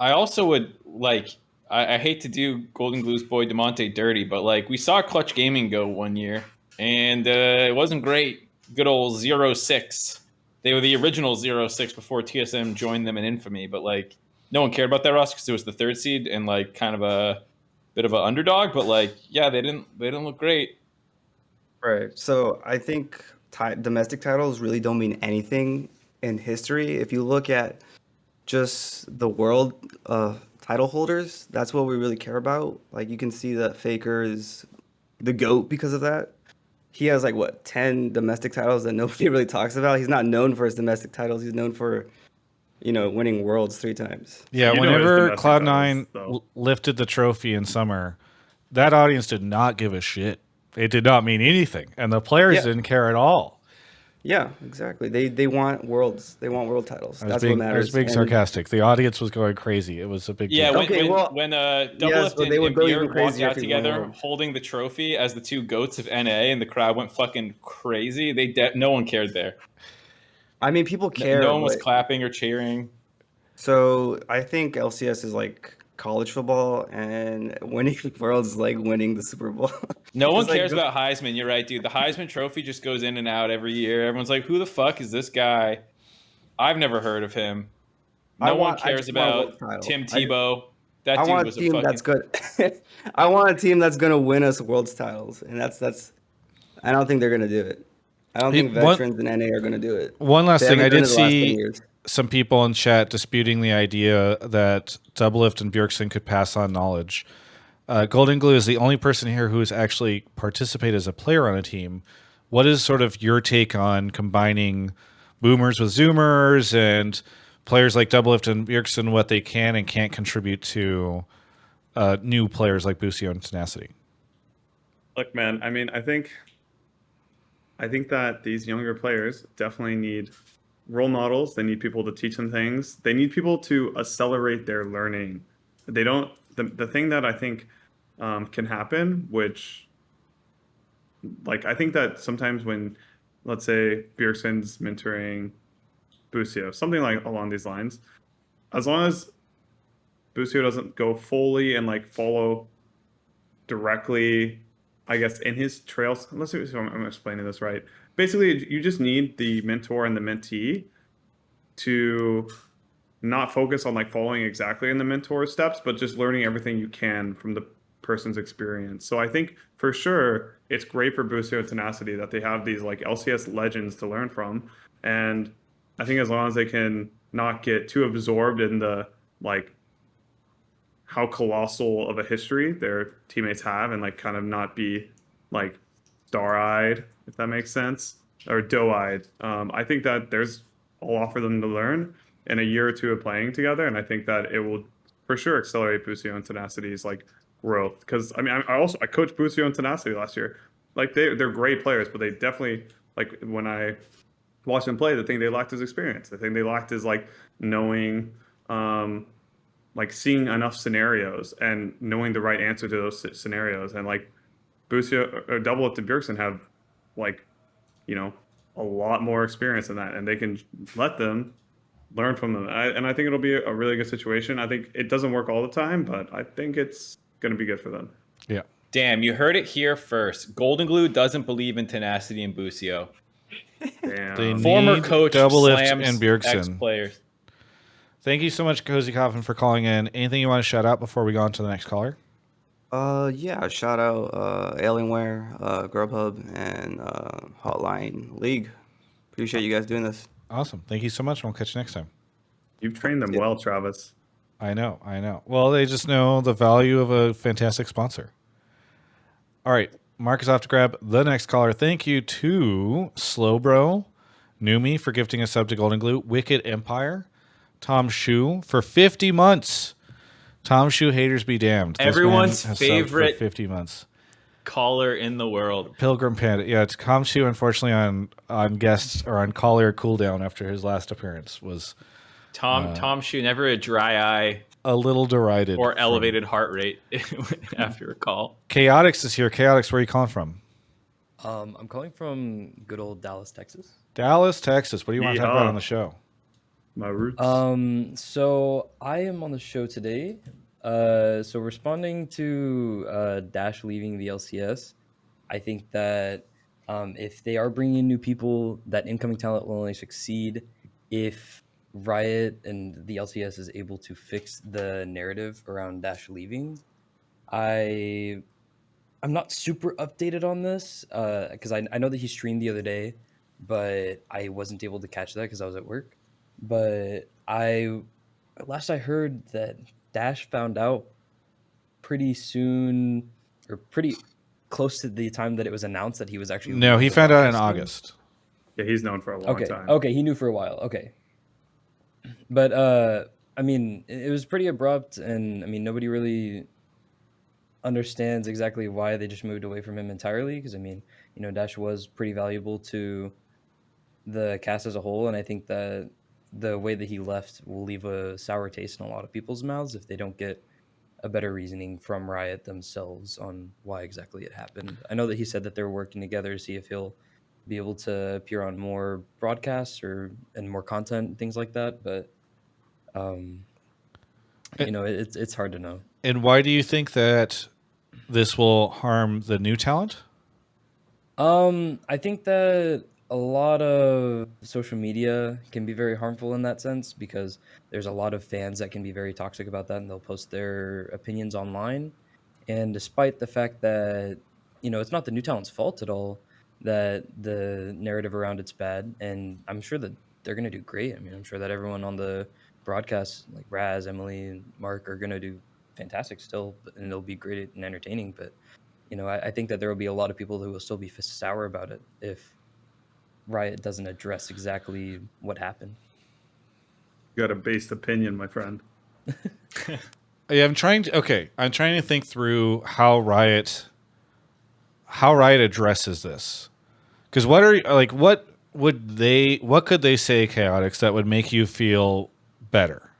I also would like. I hate to do Goldenglue's boy DeMonte dirty, but like we saw Clutch Gaming go one year, and it wasn't great. Good old 0-6. They were the original 0-6 before TSM joined them in infamy, but like no one cared about that roster because it was the 3rd seed and like kind of a bit of an underdog. But like, yeah, they didn't look great. Right. So I think domestic titles really don't mean anything in history. If you look at just the world title holders, that's what we really care about. Like you can see that Faker is the GOAT because of that. He has like what 10 domestic titles that nobody really talks about. He's not known for his domestic titles. He's known for, winning worlds 3 times. Yeah, You know his whenever domestic Cloud9 titles, so. lifted the trophy in summer, that audience did not give a shit. It did not mean anything, and the players didn't care at all. Yeah, exactly. They want worlds. They want world titles. I was That's being, what I matters. was being And- sarcastic. The audience was going crazy. It was a big Yeah, deal. Okay, when yes, Doublelift but they would and go even Beard walked crazier out if he won together world. holding the trophy as the 2 goats of NA, and the crowd went fucking crazy. No one cared there. I mean, people care. No one was but- clapping or cheering. So I think LCS is like college football, and winning worlds is like winning the Super Bowl. No one It's like cares the- about Heisman. You're right, dude. The Heisman Trophy just goes in and out every year. Everyone's like, "Who the fuck is this guy?" I've never heard of him. I No one want- I cares just want a about world title. Tim Tebow. That I dude want a was team a fucking. that's good. I want a team that's gonna win us world's titles, and that's. I don't think they're gonna do it. I don't think One- veterans in NA are gonna do it. One last They thing, I haven't done did it the last 10 see years. some people in chat disputing the idea that Doublelift and Bjergsen could pass on knowledge. Goldenglue is the only person here who has actually participated as a player on a team. What is sort of your take on combining boomers with zoomers and players like Doublelift and Bjergsen, what they can and can't contribute to new players like Busio and Tenacity? Look, man, I mean, I think that these younger players definitely need role models. They need people to teach them things. They need people to accelerate their learning. They don't. The thing that I think can happen, which, like, I think that sometimes when, let's say, Bjergsen's mentoring Busio, something like along these lines, as long as Busio doesn't go fully and like follow directly, I guess, in his trails. Let's see if I'm explaining this right. Basically, you just need the mentor and the mentee to not focus on like following exactly in the mentor's steps, but just learning everything you can from the person's experience. So I think for sure it's great for Busio and Tenacity that they have these like LCS legends to learn from. And I think as long as they can not get too absorbed in the like how colossal of a history their teammates have and like kind of not be like star-eyed, if that makes sense, or doe-eyed. I think that there's a lot for them to learn in a year or two of playing together, and I think that it will for sure accelerate Busio and Tenacity's like growth. Because I mean, I coached Busio and Tenacity last year. Like they're great players, but they definitely, like, when I watched them play, the thing they lacked is experience. The thing they lacked is like knowing, like seeing enough scenarios and knowing the right answer to those scenarios. And like Busio or Doublelift and Bjergsen have like, a lot more experience in that, and they can let them learn from them. And I think it'll be a really good situation. I think it doesn't work all the time, but I think it's going to be good for them. Yeah. Damn, you heard it here first. Goldenglue doesn't believe in Tenacity and Busio. Damn. They Former need coach Doublelift slams and Bjergsen. ex-players. Thank you so much, cozycoffin, for calling in. Anything you want to shout out before we go on to the next caller? Yeah, shout out Alienware, Grubhub, and Hotline League. Appreciate you guys doing this. Awesome. Thank you so much. We'll catch you next time. You've trained them well, Travis. I know. Well, they just know the value of a fantastic sponsor. All right. Mark is off to grab the next caller. Thank you to Slowbro, Numi for gifting a sub to Goldenglue, Wicked Empire, Tom Shu for 50 months. Tom Shu haters be damned. This Everyone's man has subbed for favorite 50 months. Caller in the world. Pilgrim Panda. Yeah, it's Tom Shu, unfortunately, on guests or on caller cooldown after his last appearance was Tom Shu, never a dry eye a little derided. or from- elevated heart rate after a call. Cayotix is here. Cayotix, where are you calling from? I'm calling from good old Dallas, Texas. Dallas, Texas. What do you want to talk about Yeehaw. on the show? My roots. So I am on the show today. So responding to Dash leaving the LCS, I think that if they are bringing in new people, that incoming talent will only succeed if Riot and the LCS is able to fix the narrative around Dash leaving. I'm not super updated on this because I know that he streamed the other day, but I wasn't able to catch that because I was at work. But last I heard that Dash found out pretty soon or pretty close to the time that it was announced that he was actually No, leaving he the found out in broadcast scene. August. Yeah, he's known for a long Okay, time. okay, he knew for a while. Okay, but I mean, it was pretty abrupt, and I mean, nobody really understands exactly why they just moved away from him entirely. Because I mean, Dash was pretty valuable to the cast as a whole, and I think that the way that he left will leave a sour taste in a lot of people's mouths if they don't get a better reasoning from Riot themselves on why exactly it happened. I know that he said that they're working together to see if he'll be able to appear on more broadcasts and more content and things like that, but um, it's hard to know. And why do you think that this will harm the new talent? I think that a lot of social media can be very harmful in that sense because there's a lot of fans that can be very toxic about that and they'll post their opinions online. And despite the fact that, it's not the new talent's fault at all that the narrative around it's bad, and I'm sure that they're going to do great. I mean, I'm sure that everyone on the broadcast, like Raz, Emily, and Mark, are going to do fantastic still, and it'll be great and entertaining. But I think that there will be a lot of people who will still be sour about it if Riot doesn't address exactly what happened. You got a based opinion, my friend. Yeah, I'm trying to think through how Riot addresses this. Because what could they say, Cayotix, that would make you feel better?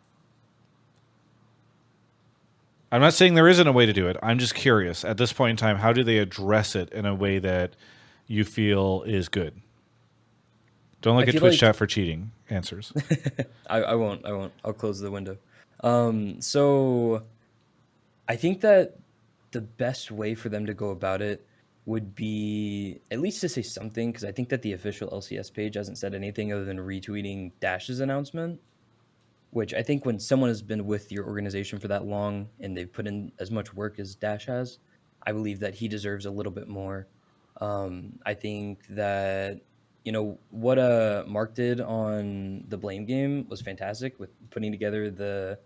I'm not saying there isn't a way to do it. I'm just curious. At this point in time, how do they address it in a way that you feel is good? Don't look I at feel Twitch like- chat for cheating answers. I won't. I'll close the window. So I think that the best way for them to go about it would be at least to say something, because I think that the official LCS page hasn't said anything other than retweeting Dash's announcement, which I think when someone has been with your organization for that long and they've put in as much work as Dash has, I believe that he deserves a little bit more. I think that what Mark did on the Blame game was fantastic with putting together the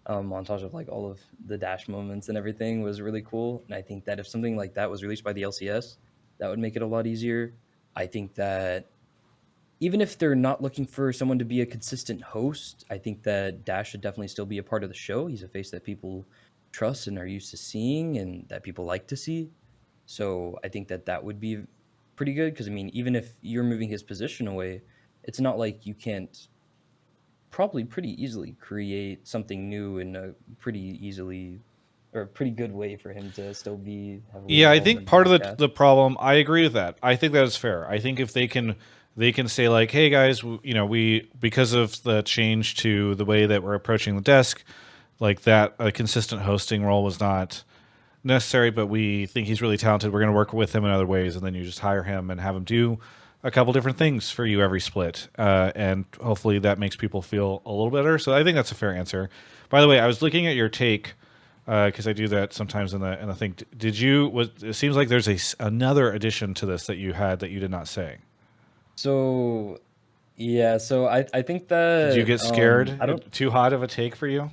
montage of like all of the Dash moments and everything was really cool. And I think that if something like that was released by the LCS, that would make it a lot easier. I think that even if they're not looking for someone to be a consistent host, I think that Dash should definitely still be a part of the show. He's a face that people trust and are used to seeing and that people like to see. So I think that that would be pretty good because, I mean, even if you're moving his position away, it's not like you can't probably pretty easily create something new in a pretty good way for him to still be heavily Yeah, I involved in think part of broadcast. the problem. I agree with that. I think that is fair. I think if they can say like, "Hey guys, we because of the change to the way that we're approaching the desk, like that a consistent hosting role was not necessary, but we think he's really talented. We're going to work with him in other ways, and then you just hire him and have him do a couple different things for you every split, and hopefully that makes people feel a little better." So I think that's a fair answer. By the way, I was looking at your take because I do that sometimes in the thing. Did you? It seems like there's another addition to this that you had that you did not say. So yeah, so I think that Did you get scared? I don't. Too hot of a take for you?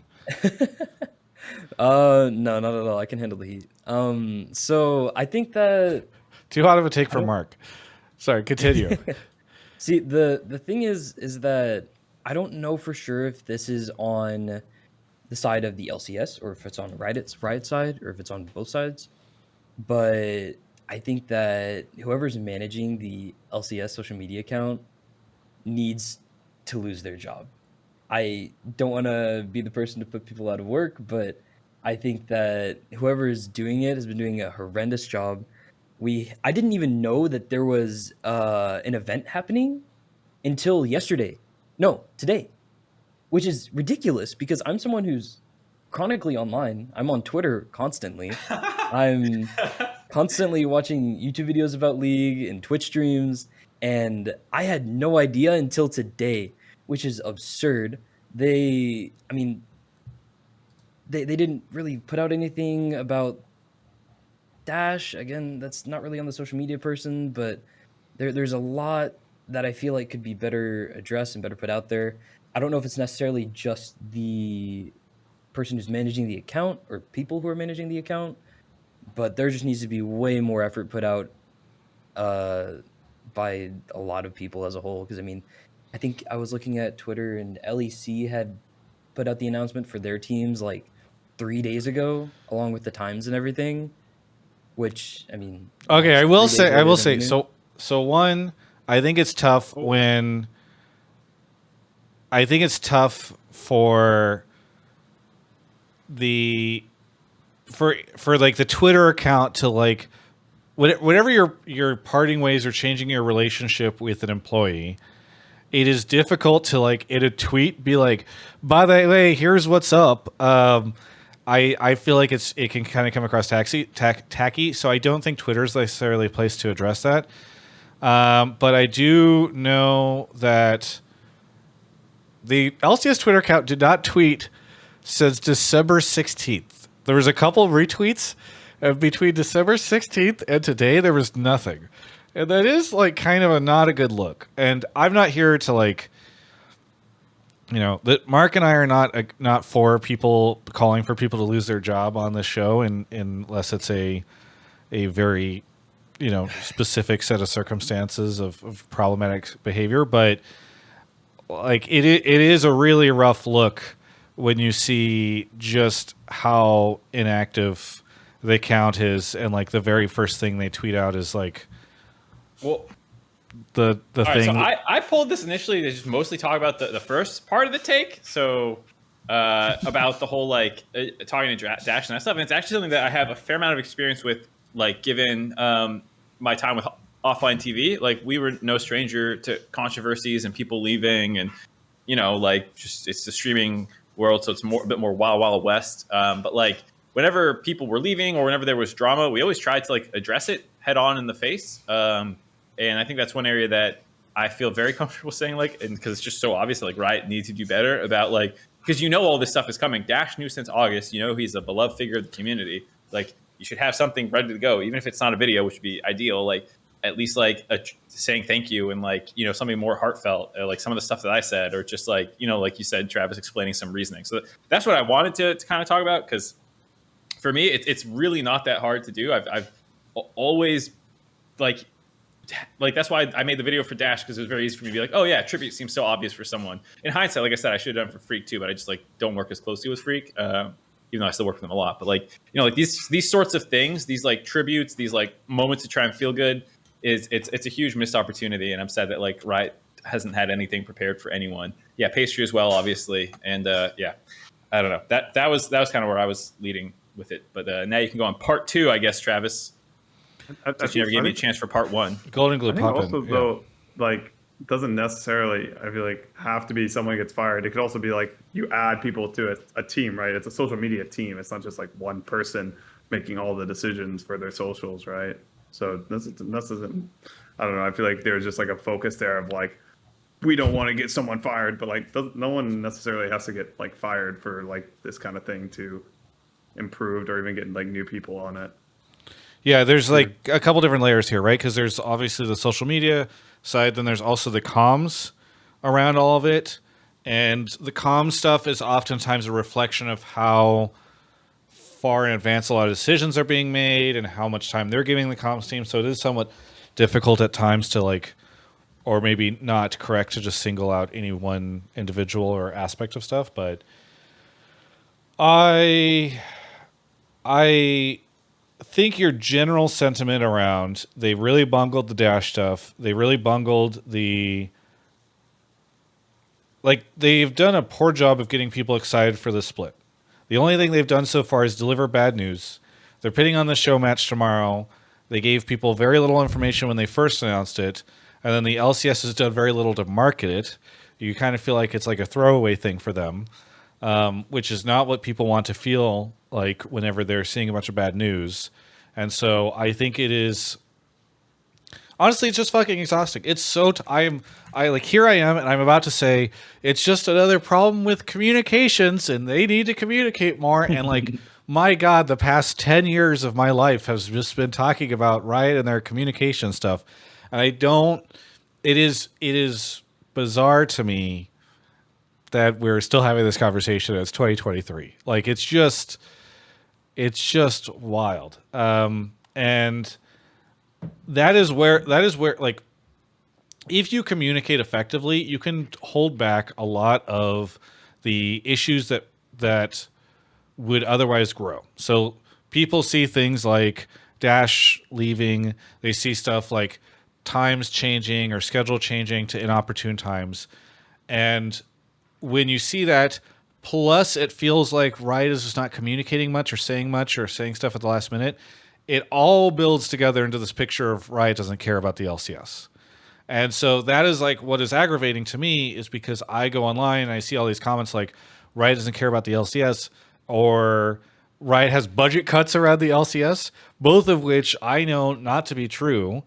No, not at all. I can handle the heat. So I think that Too hot of a take for Mark. Sorry, continue. see the thing is that I don't know for sure if this is on the side of the LCS or if it's on Riot side or if it's on both sides. But I think that whoever's managing the LCS social media account needs to lose their job. I don't want to be the person to put people out of work, but I think that whoever is doing it has been doing a horrendous job. I didn't even know that there was an event happening until yesterday. No, today, which is ridiculous because I'm someone who's chronically online. I'm on Twitter constantly. I'm constantly watching YouTube videos about League and Twitch streams, and I had no idea until today, which is absurd. I mean, they didn't really put out anything about Dash. Again, that's not really on the social media person, but there's a lot that I feel like could be better addressed and better put out there. I don't know if it's necessarily just the person who's managing the account or people who are managing the account, but there just needs to be way more effort put out by a lot of people as a whole. Because I mean, I think I was looking at Twitter and LEC had put out the announcement for their teams like 3 days ago, along with the times and everything. Which I mean, Okay, it's I will 3 days say, later than we knew. so one, I think it's tough when I think it's tough for the for like the Twitter account to like whatever your parting ways or changing your relationship with an employee. It is difficult to like in a tweet be like, by the way, here's what's up. I feel like it can kind of come across tacky. So I don't think Twitter's necessarily a place to address that. But I do know that the LCS Twitter account did not tweet since December 16th. There was a couple of retweets, and between December 16th and today, there was nothing. And that is like kind of not a good look. And I'm not here to like, that Mark and I are not for people calling for people to lose their job on this show, unless it's a very specific set of circumstances of problematic behavior. But like it is a really rough look when you see just how inactive the account is, and like the very first thing they tweet out is like, Well, the all right, thing. so I pulled this initially to just mostly talk about the first part of the take. So about the whole like talking to Dash and that stuff. And it's actually something that I have a fair amount of experience with, like given my time with offline TV. Like we were no stranger to controversies and people leaving, and like just it's the streaming world, so it's a bit more wild west. But like whenever people were leaving or whenever there was drama, we always tried to like address it head on in the face. And I think that's one area that I feel very comfortable saying, like, and because it's just so obvious, like Riot needs to do better about, like, because all this stuff is coming. Dash knew since August, he's a beloved figure of the community. Like, you should have something ready to go, even if it's not a video, which would be ideal. Like, at least like saying thank you and like, something more heartfelt, like some of the stuff that I said, or just like, like you said, Travis, explaining some reasoning. So that's what I wanted to kind of talk about, because for me, it's really not that hard to do. I've always like that's why I made the video for Dash, because it was very easy for me to be like, oh yeah, tribute seems so obvious for someone. In hindsight, like I said, I should have done it for Freak too, but I just like don't work as closely with Freak, even though I still work with them a lot. But like like these sorts of things, these like tributes, these like moments to try and feel good, it's a huge missed opportunity. And I'm sad that like Riot hasn't had anything prepared for anyone. Yeah, pastry as well, obviously, and yeah, I don't know. That was kind of where I was leading with it. But now you can go on part 2, I guess, Travis. Since you never gave me a chance for part 1. Goldenglue I think poppin'. also though, like doesn't necessarily, I feel like, have to be someone gets fired. It could also be like you add people to a team, right? It's a social media team. It's not just like one person making all the decisions for their socials, right? So this isn't, I don't know. I feel like there's just like a focus there of like, we don't want to get someone fired, but like no one necessarily has to get like fired for like this kind of thing to improved, or even getting like new people on it. Yeah, there's like a couple different layers here, right? Because there's obviously the social media side, then there's also the comms around all of it. And the comms stuff is oftentimes a reflection of how far in advance a lot of decisions are being made and how much time they're giving the comms team. So it is somewhat difficult at times to like, or maybe not correct to just single out any one individual or aspect of stuff. But I think your general sentiment around they really bungled the Dash stuff. They really bungled they've done a poor job of getting people excited for the split. The only thing they've done so far is deliver bad news. They're pitting on the show match tomorrow. They gave people very little information when they first announced it. and then the LCS has done very little to market it. You kind of feel like it's like a throwaway thing for them, which is not what people want to feel like whenever they're seeing a bunch of bad news. And so I think it is. Honestly, it's just fucking exhausting. It's so here I am, and I'm about to say it's just another problem with communications, and they need to communicate more. And like, my God, the past 10 years of my life has just been talking about Riot and their communication stuff, and I don't. It is bizarre to me that we're still having this conversation. It's 2023. Like, it's just wild. And that is where like, if you communicate effectively, you can hold back a lot of the issues that would otherwise grow. So people see things like Dash leaving, they see stuff like times changing or schedule changing to inopportune times. And when you see that, plus it feels like Riot is just not communicating much or saying stuff at the last minute, it all builds together into this picture of Riot doesn't care about the LCS. And so that is like what is aggravating to me, is because I go online and I see all these comments like Riot doesn't care about the LCS, or Riot has budget cuts around the LCS, both of which I know not to be true.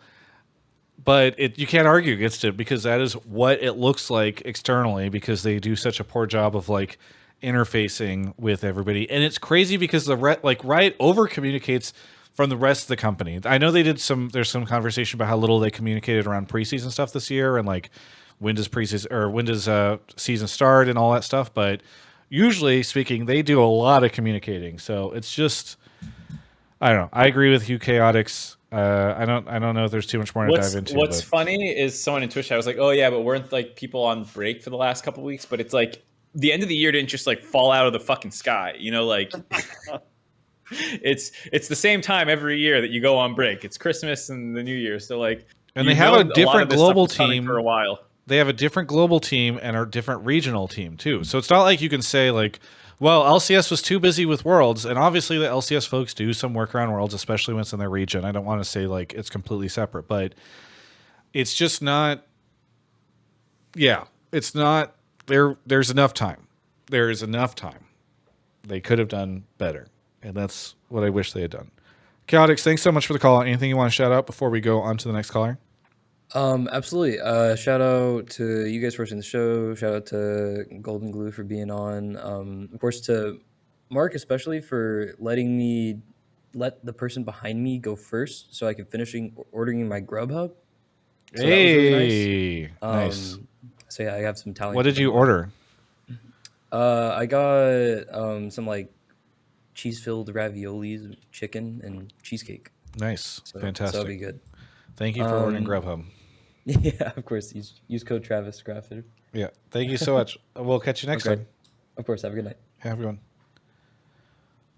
But you can't argue against it, because that is what it looks like externally, because they do such a poor job of like interfacing with everybody. And it's crazy because Riot over communicates from the rest of the company. I know there's some conversation about how little they communicated around preseason stuff this year, and like when does season start and all that stuff. But usually speaking, they do a lot of communicating. So it's just, I don't know. I agree with you, Cayotix. I don't know if there's too much more to dive into. What's funny is someone in Twitch, I was like, oh yeah, but weren't like people on break for the last couple of weeks? But it's like the end of the year didn't just like fall out of the fucking sky, you know, like it's the same time every year that you go on break. It's Christmas and the New Year, so like, and they have a different global team for a while. They have a different global team and a different regional team too. So it's not like you can say like, well, LCS was too busy with Worlds, and obviously the LCS folks do some work around Worlds, especially when it's in their region. I don't want to say like it's completely separate, but it's just not. Yeah, it's not. There's enough time. There is enough time. They could have done better, and that's what I wish they had done. Cayotix, thanks so much for the call. Anything you want to shout out before we go on to the next caller? Absolutely. Shout out to you guys for hosting the show. Shout out to Goldenglue for being on. Of course, to Mark especially for letting me let the person behind me go first, so I can finish ordering my Grubhub. So that was really nice. Nice. So yeah, I have some talent. What did you order? I got some like cheese-filled raviolis, chicken, and cheesecake. Nice, So fantastic. that'll be good. Thank you for ordering Grubhub. Yeah, of course. Use code Travis Gafford. Yeah, thank you so much. We'll catch you next time. Of course. Have a good night. Have a good one.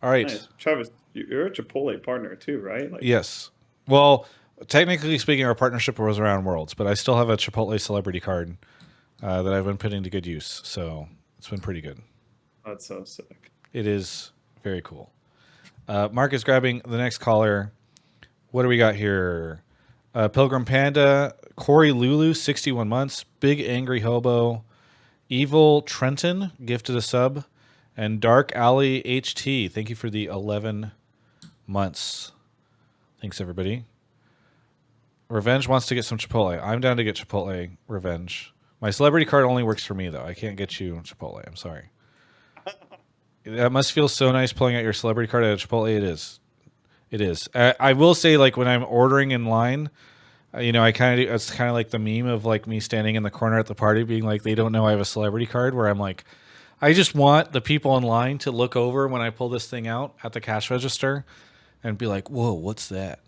All right. Nice. Travis, you're a Chipotle partner too, right? Like, Yes. Well, technically speaking, our partnership was around Worlds, but I still have a Chipotle celebrity card that I've been putting to good use. So it's been pretty good. that's so sick. It is very cool. Mark is grabbing the next caller. What do we got here? Pilgrim Panda, Corey Lulu, 61 months, Big Angry Hobo, Evil Trenton, gifted a sub, and Dark Alley HT, thank you for the 11 months. Thanks, everybody. Revenge wants to get some Chipotle. I'm down to get Chipotle Revenge. My celebrity card only works for me, though. I can't get you Chipotle. I'm sorry. That must feel so nice pulling out your celebrity card at Chipotle. It is. It is. I will say, like, when I'm ordering in line, it's kind of like the meme of like me standing in the corner at the party being like, they don't know I have a celebrity card, where I'm like, I just want the people in line to look over when I pull this thing out at the cash register and be like, whoa, what's that?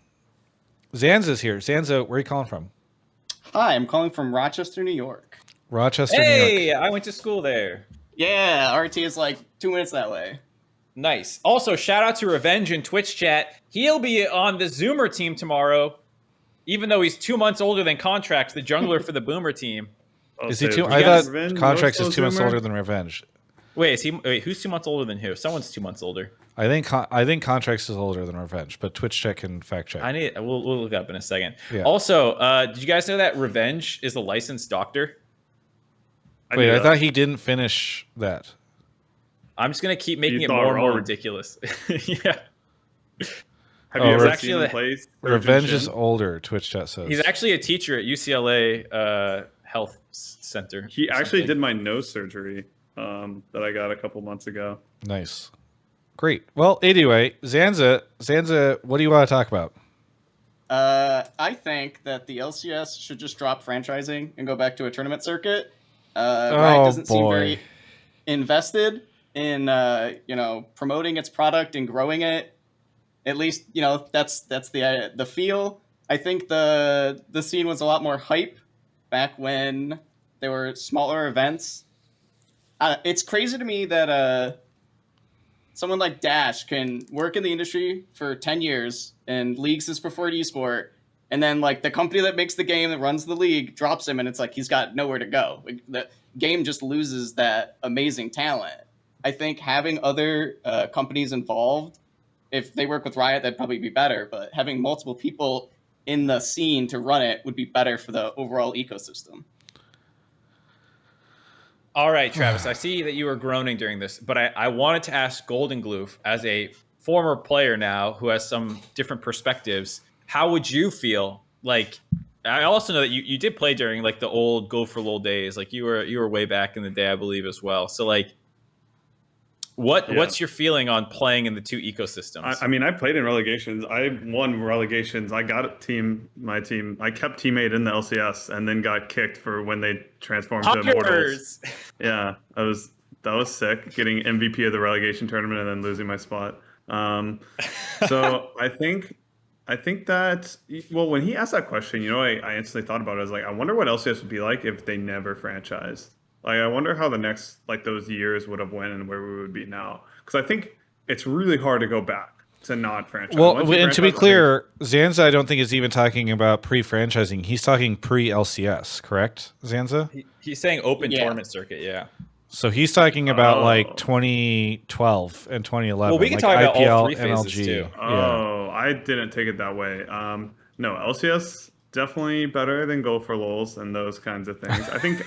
Zanzaa's here. Zanzaa, where are you calling from? Hi, I'm calling from Rochester, New York. Rochester, New York. Hey, I went to school there. Yeah, RT is like 2 minutes that way. Nice. Also, shout out to Revenge in Twitch chat. He'll be on the Zoomer team tomorrow, even though he's 2 months older than Contracts, the jungler for the Boomer team. Is he so too? we I got thought Revenge, Contracts no is 2 months Zoomer? older than Revenge. Wait, who's 2 months older than who? Someone's 2 months older. I think Contracts is older than Revenge, but Twitch check and fact check. We'll look up in a second. Yeah. Also, did you guys know that Revenge is a licensed doctor? Wait, I thought he didn't finish that. I'm just gonna keep making He's it not more and more wrong. ridiculous. Yeah. Have you ever actually seen him the- play Revenge Surgeon is Shin? older. Twitch chat says He's actually a teacher at UCLA Health Center. He or actually something. did my nose surgery that I got a couple months ago. nice. Great. Well, anyway, Zanzaa, what do you want to talk about? I think that the LCS should just drop franchising and go back to a tournament circuit. Riot doesn't seem very invested in promoting its product and growing it. At least that's the feel. I think the scene was a lot more hype back when there were smaller events. It's crazy to me that someone like Dash can work in the industry for 10 years and leagues his preferred esport, and then like the company that makes the game that runs the league drops him, and it's like he's got nowhere to go. Like, the game just loses that amazing talent. I think having other companies involved, if they work with Riot, that'd probably be better, but having multiple people in the scene to run it would be better for the overall ecosystem. All right, Travis, I see that you were groaning during this, but I wanted to ask Goldenglue, as a former player now who has some different perspectives, how would you feel? Like, I also know that you did play during like the old Go for LOL days. Like you were way back in the day, I believe, as well. So like, what's your feeling on playing in the two ecosystems? I mean, I played in relegations. I won relegations. I got my team. I kept teammate in the LCS and then got kicked for when they transformed to Immortals. Yeah, that was sick. Getting MVP of the relegation tournament and then losing my spot. So I think that, well, when he asked that question, I instantly thought about it. I was like, I wonder what LCS would be like if they never franchised. Like, I wonder how the next, like, those years would have went and where we would be now. Because I think it's really hard to go back to not franchise. Well, and to be clear, Zanzaa, I don't think is even talking about pre-franchising. He's talking pre-LCS, correct, Zanzaa? He's saying open tournament circuit, yeah. So he's talking about like 2012 and 2011. Well, we can like talk about IPL, all three phases MLG. too. Oh, I didn't take it that way. No, LCS definitely better than Go for LOLs and those kinds of things. I think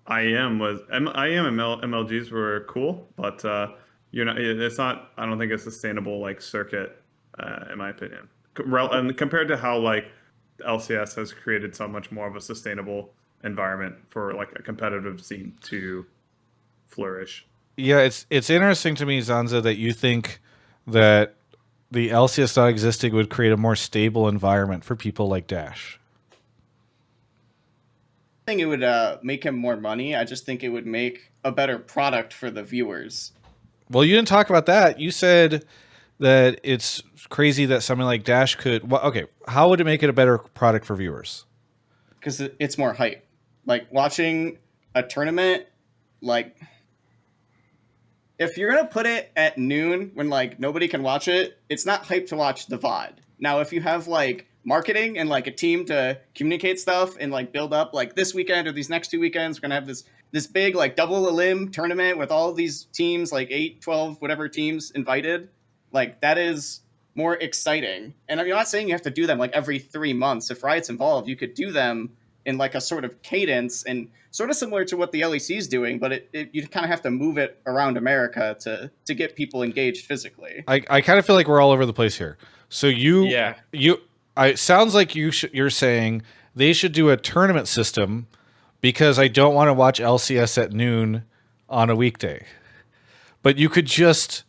MLGs were cool, but it's not. I don't think it's a sustainable like circuit, in my opinion. And compared to how like LCS has created so much more of a sustainable environment for like a competitive scene to flourish. Yeah, it's interesting to me, Zanzaa, that you think that the LCS not existing would create a more stable environment for people like Dash. I think it would make him more money. I just think it would make a better product for the viewers. Well, you didn't talk about that. You said that it's crazy that something like Dash could. Well, okay, how would it make it a better product for viewers? Because it's more hype. Like watching a tournament, like if you're gonna put it at noon when like nobody can watch it, it's not hype to watch the VOD. Now, if you have like marketing and like a team to communicate stuff and like build up like this weekend or these next 2 weekends, we're gonna have this big like double elim tournament with all of these teams, like 8, 12, whatever teams invited. Like that is more exciting. And I'm not saying you have to do them like every 3 months. If Riot's involved, you could do them in like a sort of cadence and sort of similar to what the LEC is doing, but you kind of have to move it around America to get people engaged physically. I kind of feel like we're all over the place here. So it sounds like you're saying they should do a tournament system because I don't want to watch LCS at noon on a weekday. But you could just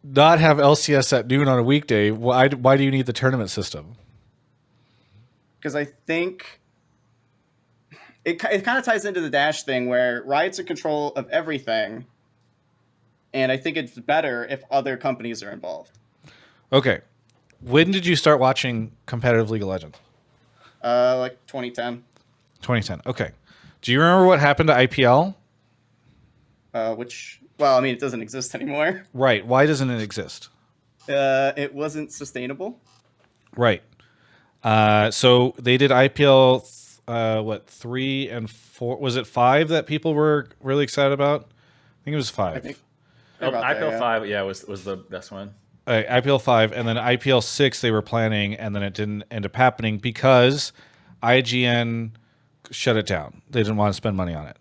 not have LCS at noon on a weekday. Why do you need the tournament system? Because I think it kind of ties into the Dash thing where Riot's in control of everything. And I think it's better if other companies are involved. Okay. When did you start watching competitive League of Legends? Like 2010. 2010. Okay. Do you remember what happened to IPL? Well, I mean, it doesn't exist anymore. Right. Why doesn't it exist? It wasn't sustainable. Right. So they did IPL, 3 and 4. Was it 5 that people were really excited about? I think it was 5. They're about there, IPL yeah. 5, yeah, was the best one. IPL 5, and then IPL 6 they were planning, and then it didn't end up happening because IGN shut it down. They didn't want to spend money on it.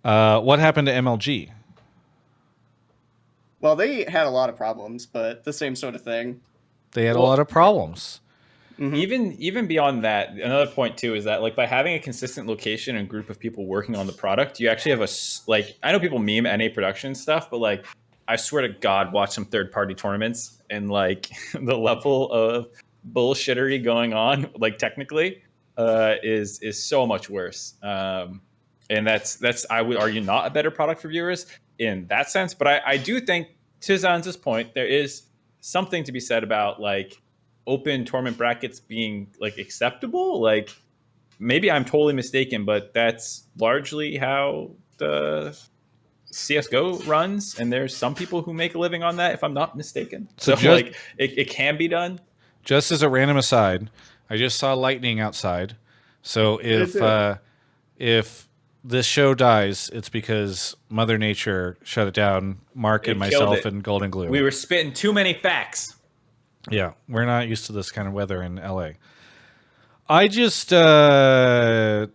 What happened to MLG? Well, they had a lot of problems, but the same sort of thing. They had a lot of problems. Even beyond that, another point too is that like by having a consistent location and group of people working on the product, you actually have like I know people meme NA production stuff, but like I swear to God, watch some third party tournaments and like the level of bullshittery going on, like technically, is so much worse. And that's I would argue not a better product for viewers in that sense. But I do think to Zanzaa's point, there is something to be said about like open tournament brackets being like acceptable. Like maybe I'm totally mistaken, but that's largely how the CSGO runs, and there's some people who make a living on that, if I'm not mistaken. So like it can be done. Just as a random aside, I just saw lightning outside. So if this show dies, it's because Mother Nature shut it down. Mark and myself and Goldenglue. We were spitting too many facts. Yeah, we're not used to this kind of weather in LA. I just I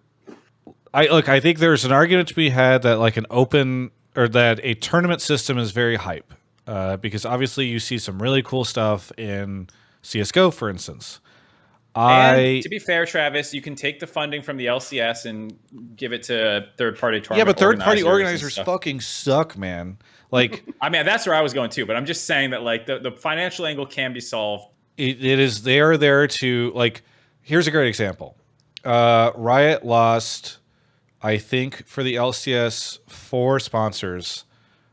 think there's an argument to be had that like an open or that a tournament system is very hype. Because obviously you see some really cool stuff in CSGO, for instance. And to be fair, Travis, you can take the funding from the LCS and give it to third-party tournament. Yeah, but third-party organizers fucking suck, man. Like, I mean, that's where I was going too. But I'm just saying that like the financial angle can be solved. It is. They are there to like. Here's a great example. Riot lost, I think, for the LCS 4 sponsors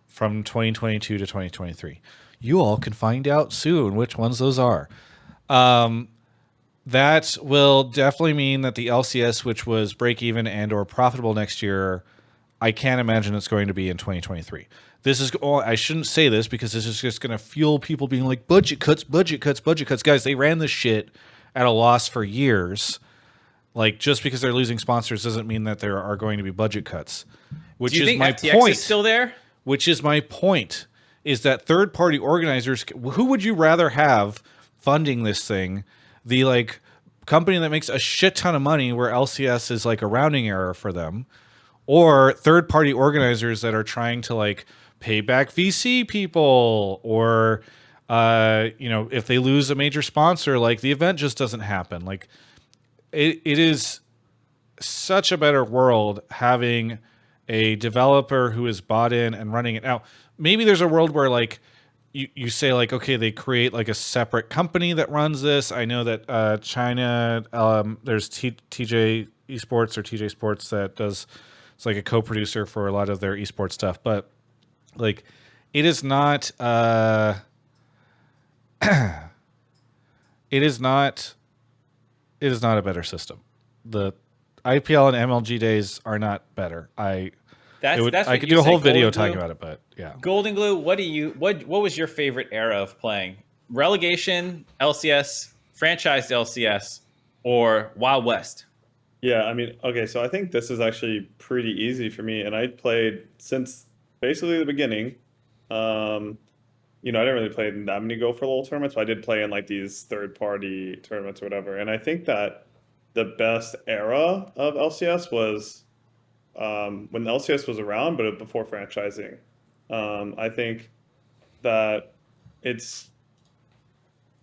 from 2022 to 2023. You all can find out soon which ones those are. That will definitely mean that the LCS, which was break even and or profitable next year, I can't imagine it's going to be in 2023. This is, I shouldn't say this because this is just going to fuel people being like, budget cuts, budget cuts, budget cuts. Guys, they ran this shit at a loss for years. Like, just because they're losing sponsors doesn't mean that there are going to be budget cuts. Which Do you is think my FTX point. is still there? Which is my point, is that third-party organizers, who would you rather have funding this thing? The like company that makes a shit ton of money where LCS is like a rounding error for them, or third-party organizers that are trying to like pay back VC people, or if they lose a major sponsor, like the event just doesn't happen. Like it is such a better world having a developer who is bought in and running it. Now, maybe there's a world where like you say like, okay, they create like a separate company that runs this. I know that China, there's TJ Esports or TJ Sports that does, it's like a co-producer for a lot of their esports stuff. But like, it is not, it is not a better system. The IPL and MLG days are not better. I could do a whole video talking about it, but yeah. Goldenglue, what was your favorite era of playing? Relegation, LCS, franchised LCS, or Wild West? Yeah, I mean, okay, so I think this is actually pretty easy for me, and I played since basically the beginning. I didn't really play that many Go for Little tournaments, but I did play in like these third-party tournaments or whatever. And I think that the best era of LCS was when the LCS was around, but before franchising. I think that it's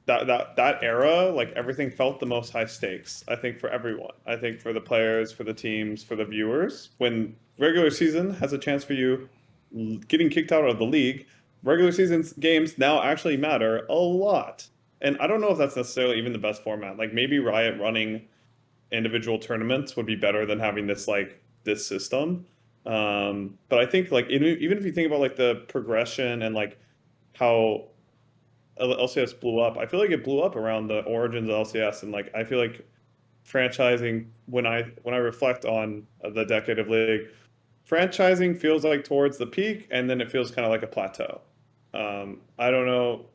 that era, like everything felt the most high stakes. I think for everyone. I think for the players, for the teams, for the viewers. When regular season has a chance for you getting kicked out of the league, regular season games now actually matter a lot. And I don't know if that's necessarily even the best format. Like maybe Riot running individual tournaments would be better than having this system. But I think like even if you think about like the progression and like how LCS blew up, I feel like it blew up around the origins of LCS, and like I feel like franchising, when I reflect on the decade of League, franchising feels like towards the peak, and then it feels kind of like a plateau. I don't know.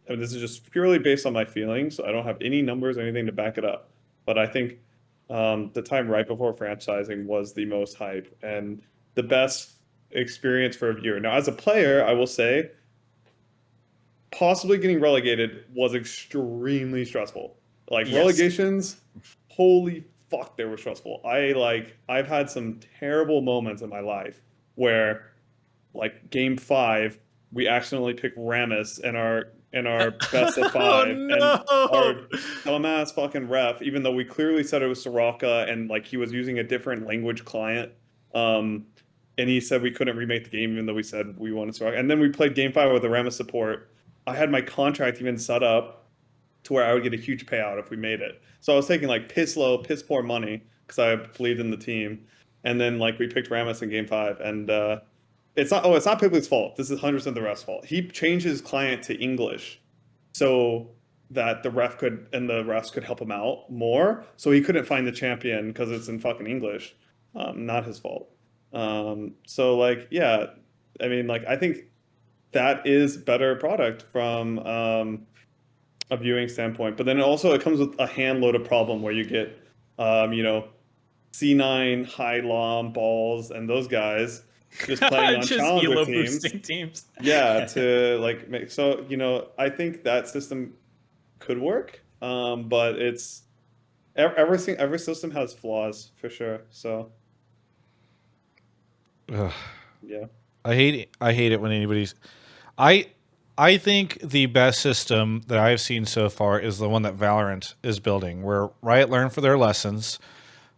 I mean, this is just purely based on my feelings. So I don't have any numbers or anything to back it up. But I think the time right before franchising was the most hype and the best experience for a viewer. Now, as a player, I will say, possibly getting relegated was extremely stressful. Like Yes. relegations, holy fuck, they were stressful. I've had some terrible moments in my life where, like game 5, we accidentally picked Ramus in our best of 5, Oh, and no. our dumbass fucking ref, even though we clearly said it was Soraka and like he was using a different language client, and he said we couldn't remake the game even though we said we wanted Soraka. And then we played game 5 with the Ramus support. I had my contract even set up to where I would get a huge payout if we made it. So I was taking like piss poor money because I believed in the team. And then like we picked Ramus in game 5, and it's not Piplu's fault. This is 100% the ref's fault. He changed his client to English so that the refs could help him out more. So he couldn't find the champion because it's in fucking English. Not his fault. So like, yeah, I mean, like, I think that is better product from a viewing standpoint. But then it comes with a hand loaded problem where you get, C9 high lom balls and those guys just playing on Just challenger elo teams. boosting teams. Yeah, to like make so I think that system could work, but it's every system has flaws for sure. So Ugh. yeah, I hate it when anybody's. I think the best system that I've seen so far is the one that Valorant is building, where Riot learned for their lessons.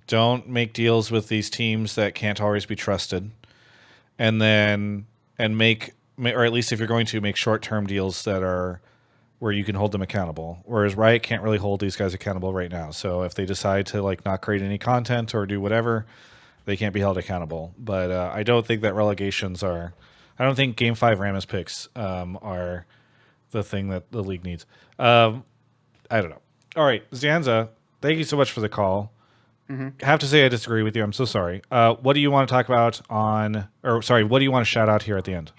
Don't make deals with these teams that can't always be trusted, and make, or at least if you're going to make short-term deals that are where you can hold them accountable. Whereas Riot can't really hold these guys accountable right now. So if they decide to like not create any content or do whatever, they can't be held accountable. But I don't think that relegations are. I don't think Game 5 Ramus picks are the thing that the league needs. I don't know. All right, Zanzaa, thank you so much for the call. I have to say I disagree with you. I'm so sorry. What do you want to talk about what do you want to shout out here at the end?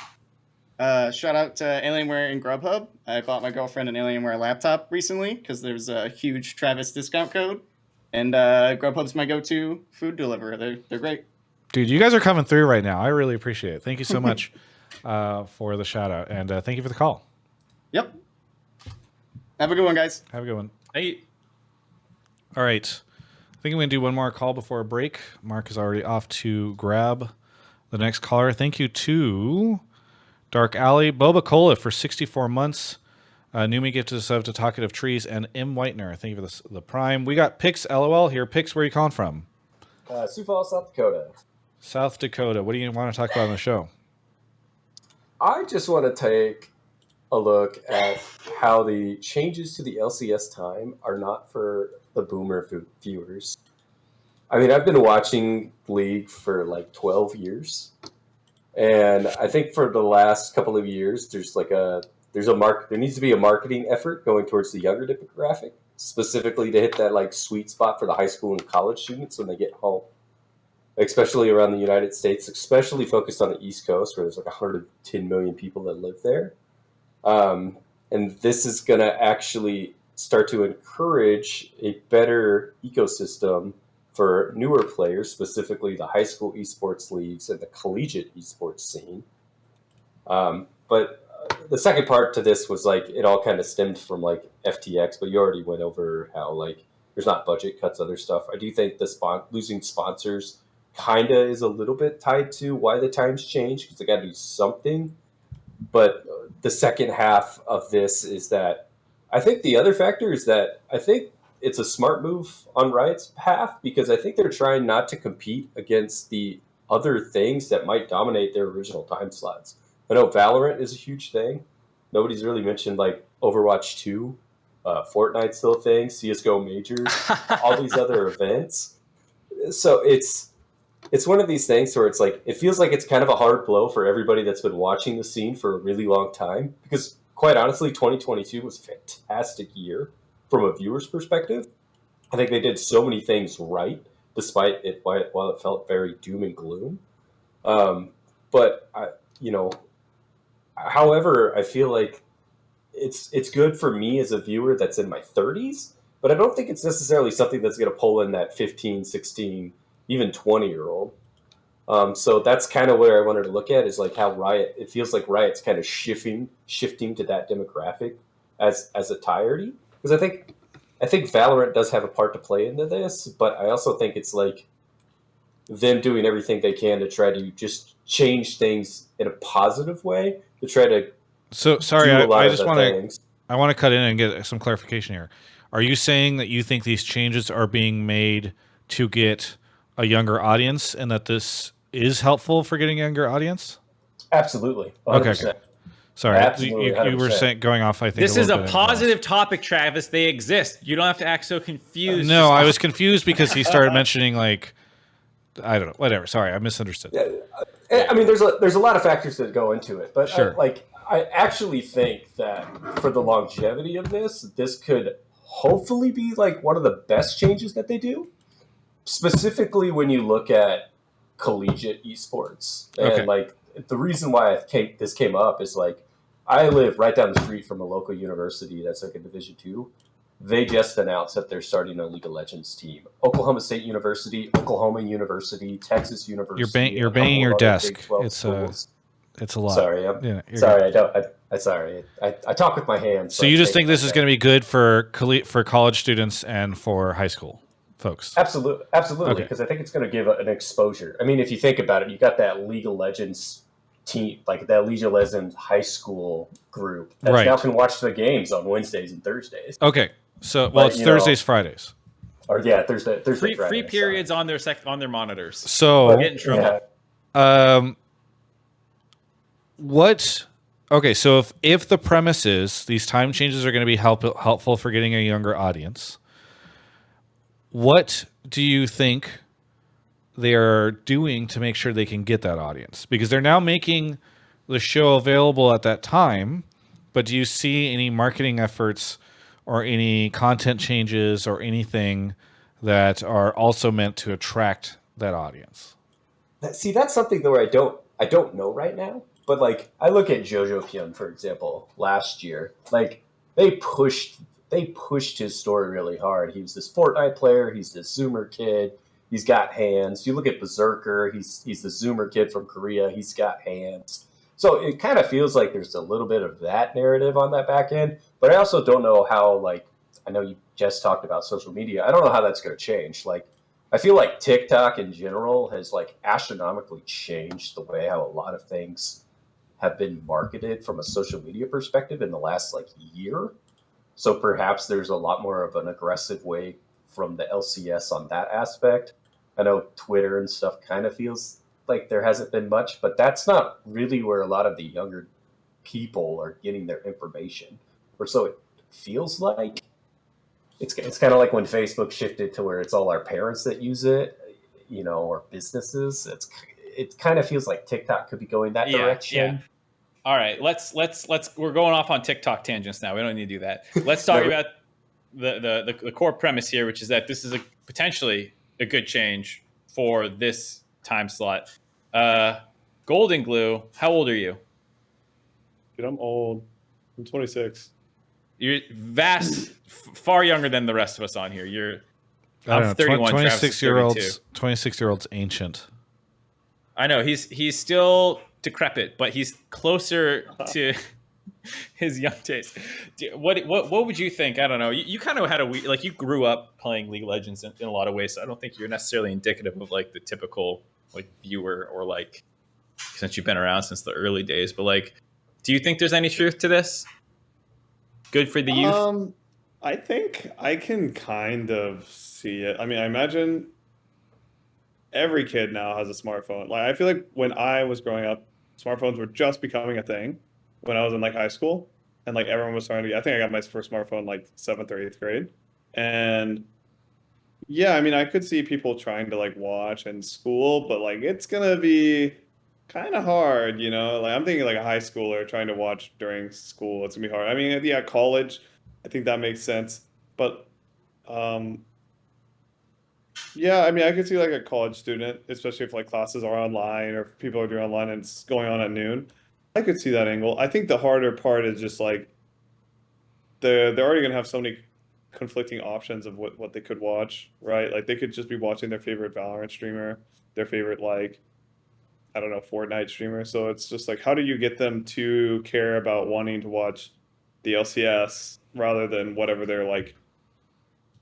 Shout out to Alienware and Grubhub. I bought my girlfriend an Alienware laptop recently because there's a huge Travis discount code. And Grubhub's my go-to food deliverer. They're great. Dude, you guys are coming through right now. I really appreciate it. Thank you so much for the shout out. And thank you for the call. Yep. Have a good one, guys. Have a good one. Hey, All right. I think I'm going to do one more call before a break. Mark is already off to grab the next caller. Thank you to Dark Alley, Boba Cola for 64 months. Numi gifted us to Talkative Trees, and M. Whitener. Thank you for the Prime. We got Pix LOL here. Pix, where are you calling from? Sioux Falls, South Dakota. South Dakota. What do you want to talk about on the show? I just want to take a look at how the changes to the LCS time are not for the boomer viewers. I mean, I've been watching League for like 12 years. And I think for the last couple of years, there needs to be a marketing effort going towards the younger demographic, specifically to hit that like sweet spot for the high school and college students when they get home, especially around the United States, especially focused on the East Coast where there's like 110 million people that live there. And this is going to actually start to encourage a better ecosystem for newer players, specifically the high school esports leagues and the collegiate esports scene. But the second part to this was like it all kind of stemmed from like FTX, but you already went over how like there's not budget cuts, other stuff. I do think losing sponsors kind of is a little bit tied to why the times change because they got to do something. But the second half of this is that I think the other factor is that I think it's a smart move on Riot's behalf because I think they're trying not to compete against the other things that might dominate their original time slots. I know Valorant is a huge thing. Nobody's really mentioned like Overwatch 2, Fortnite's still a thing, CSGO Majors, all these other events. So it's one of these things where it's like, it feels like it's kind of a hard blow for everybody that's been watching the scene for a really long time because quite honestly, 2022 was a fantastic year from a viewer's perspective. I think they did so many things right, despite it while it felt very doom and gloom. However, I feel like it's good for me as a viewer that's in my 30s, but I don't think it's necessarily something that's going to pull in that 15, 16, even 20-year-old. So that's kind of where I wanted to look at is like how Riot. It feels like Riot's kind of shifting to that demographic as entirety. Because I think Valorant does have a part to play into this, but I also think it's like them doing everything they can to try to just change things in a positive way to try to So sorry, do a lot I of just the want to things. I want to cut in and get some clarification here. Are you saying that you think these changes are being made to get a younger audience, and that this is helpful for getting a younger audience? Absolutely, Okay, 100%. okay. Sorry, Absolutely, you were 100%. saying going off. I think This a is little a bit into positive topic, Travis. They exist. You don't have to act so confused. No, Just- I was confused because he started mentioning like I don't know, whatever. Sorry, I misunderstood. Yeah, I mean, there's a lot of factors that go into it, but Sure. I actually think that for the longevity of this could hopefully be like one of the best changes that they do. Specifically, when you look at collegiate esports, and Okay. like the reason why this came up is like I live right down the street from a local university that's like a Division II. They just announced that they're starting a League of Legends team. Oklahoma State University, Oklahoma University, Texas University. You're and a banging couple your of other desk. Big 12 It's schools. it's a lot. Sorry, Yeah, you're sorry. good. I sorry. I talk with my hands. So you just think this is going to be good for college students and for high school folks? Absolutely, Okay. because I think it's going to give an exposure. I mean, if you think about it, you got that League of Legends team, like that League of Legends high school group that Right. now can watch the games on Wednesdays and Thursdays. Okay. So well, But, it's you know, Thursdays, Fridays. Or yeah, Thursday, free Friday, periods on their monitors. So Get in trouble. yeah. What? Okay, so if the premise is these time changes are going to be helpful for getting a younger audience, what do you think they are doing to make sure they can get that audience? Because they're now making the show available at that time, but do you see any marketing efforts or any content changes or anything that are also meant to attract that audience? See, that's something though where I don't know right now. But like I look at Jojo Pyun, for example, last year. Like they pushed his story really hard. He was this Fortnite player, he's this Zoomer kid, he's got hands. You look at Berserker, he's the Zoomer kid from Korea, he's got hands. So it kind of feels like there's a little bit of that narrative on that back end. But I also don't know how, like, I know you just talked about social media. I don't know how that's going to change. Like, I feel like TikTok in general has like astronomically changed the way how a lot of things have been marketed from a social media perspective in the last like year. So perhaps there's a lot more of an aggressive way from the LCS on that aspect. I know Twitter and stuff kind of feels like there hasn't been much, but that's not really where a lot of the younger people are getting their information. Or so it feels like. It's kind of like when Facebook shifted to where it's all our parents that use it, you know, or businesses. It kind of feels like TikTok could be going that direction. Yeah. All right, let's. We're going off on TikTok tangents now. We don't need to do that. Let's talk about the core premise here, which is that this is potentially a good change for this time slot. Goldenglue, how old are you? Dude, I'm old. I'm 26. You're far younger than the rest of us on here. I'm 31. 26-year-olds ancient. I know he's still decrepit, but he's closer to his young days. What would you think? I don't know. You kind of had you grew up playing League of Legends in a lot of ways, so I don't think you're necessarily indicative of like the typical like viewer or like since you've been around since the early days. But like, do you think there's any truth to this? Good for the youth? I think I can kind of see it. I mean, I imagine every kid now has a smartphone. Like, I feel like when I was growing up, smartphones were just becoming a thing when I was in like high school. And like everyone was starting to, I think I got my first smartphone like 7th or 8th grade. And yeah, I mean, I could see people trying to like watch in school, but like it's gonna be kind of hard, you know? Like I'm thinking like a high schooler trying to watch during school, it's gonna be hard. I mean, yeah, college, I think that makes sense. But yeah, I mean, I could see like a college student, especially if like classes are online or if people are doing online and it's going on at noon. I could see that angle. I think the harder part is just like they're already gonna have so many conflicting options of what they could watch, right? Like they could just be watching their favorite Valorant streamer, their favorite like I don't know, Fortnite streamer. So it's just like, how do you get them to care about wanting to watch the LCS rather than whatever they're like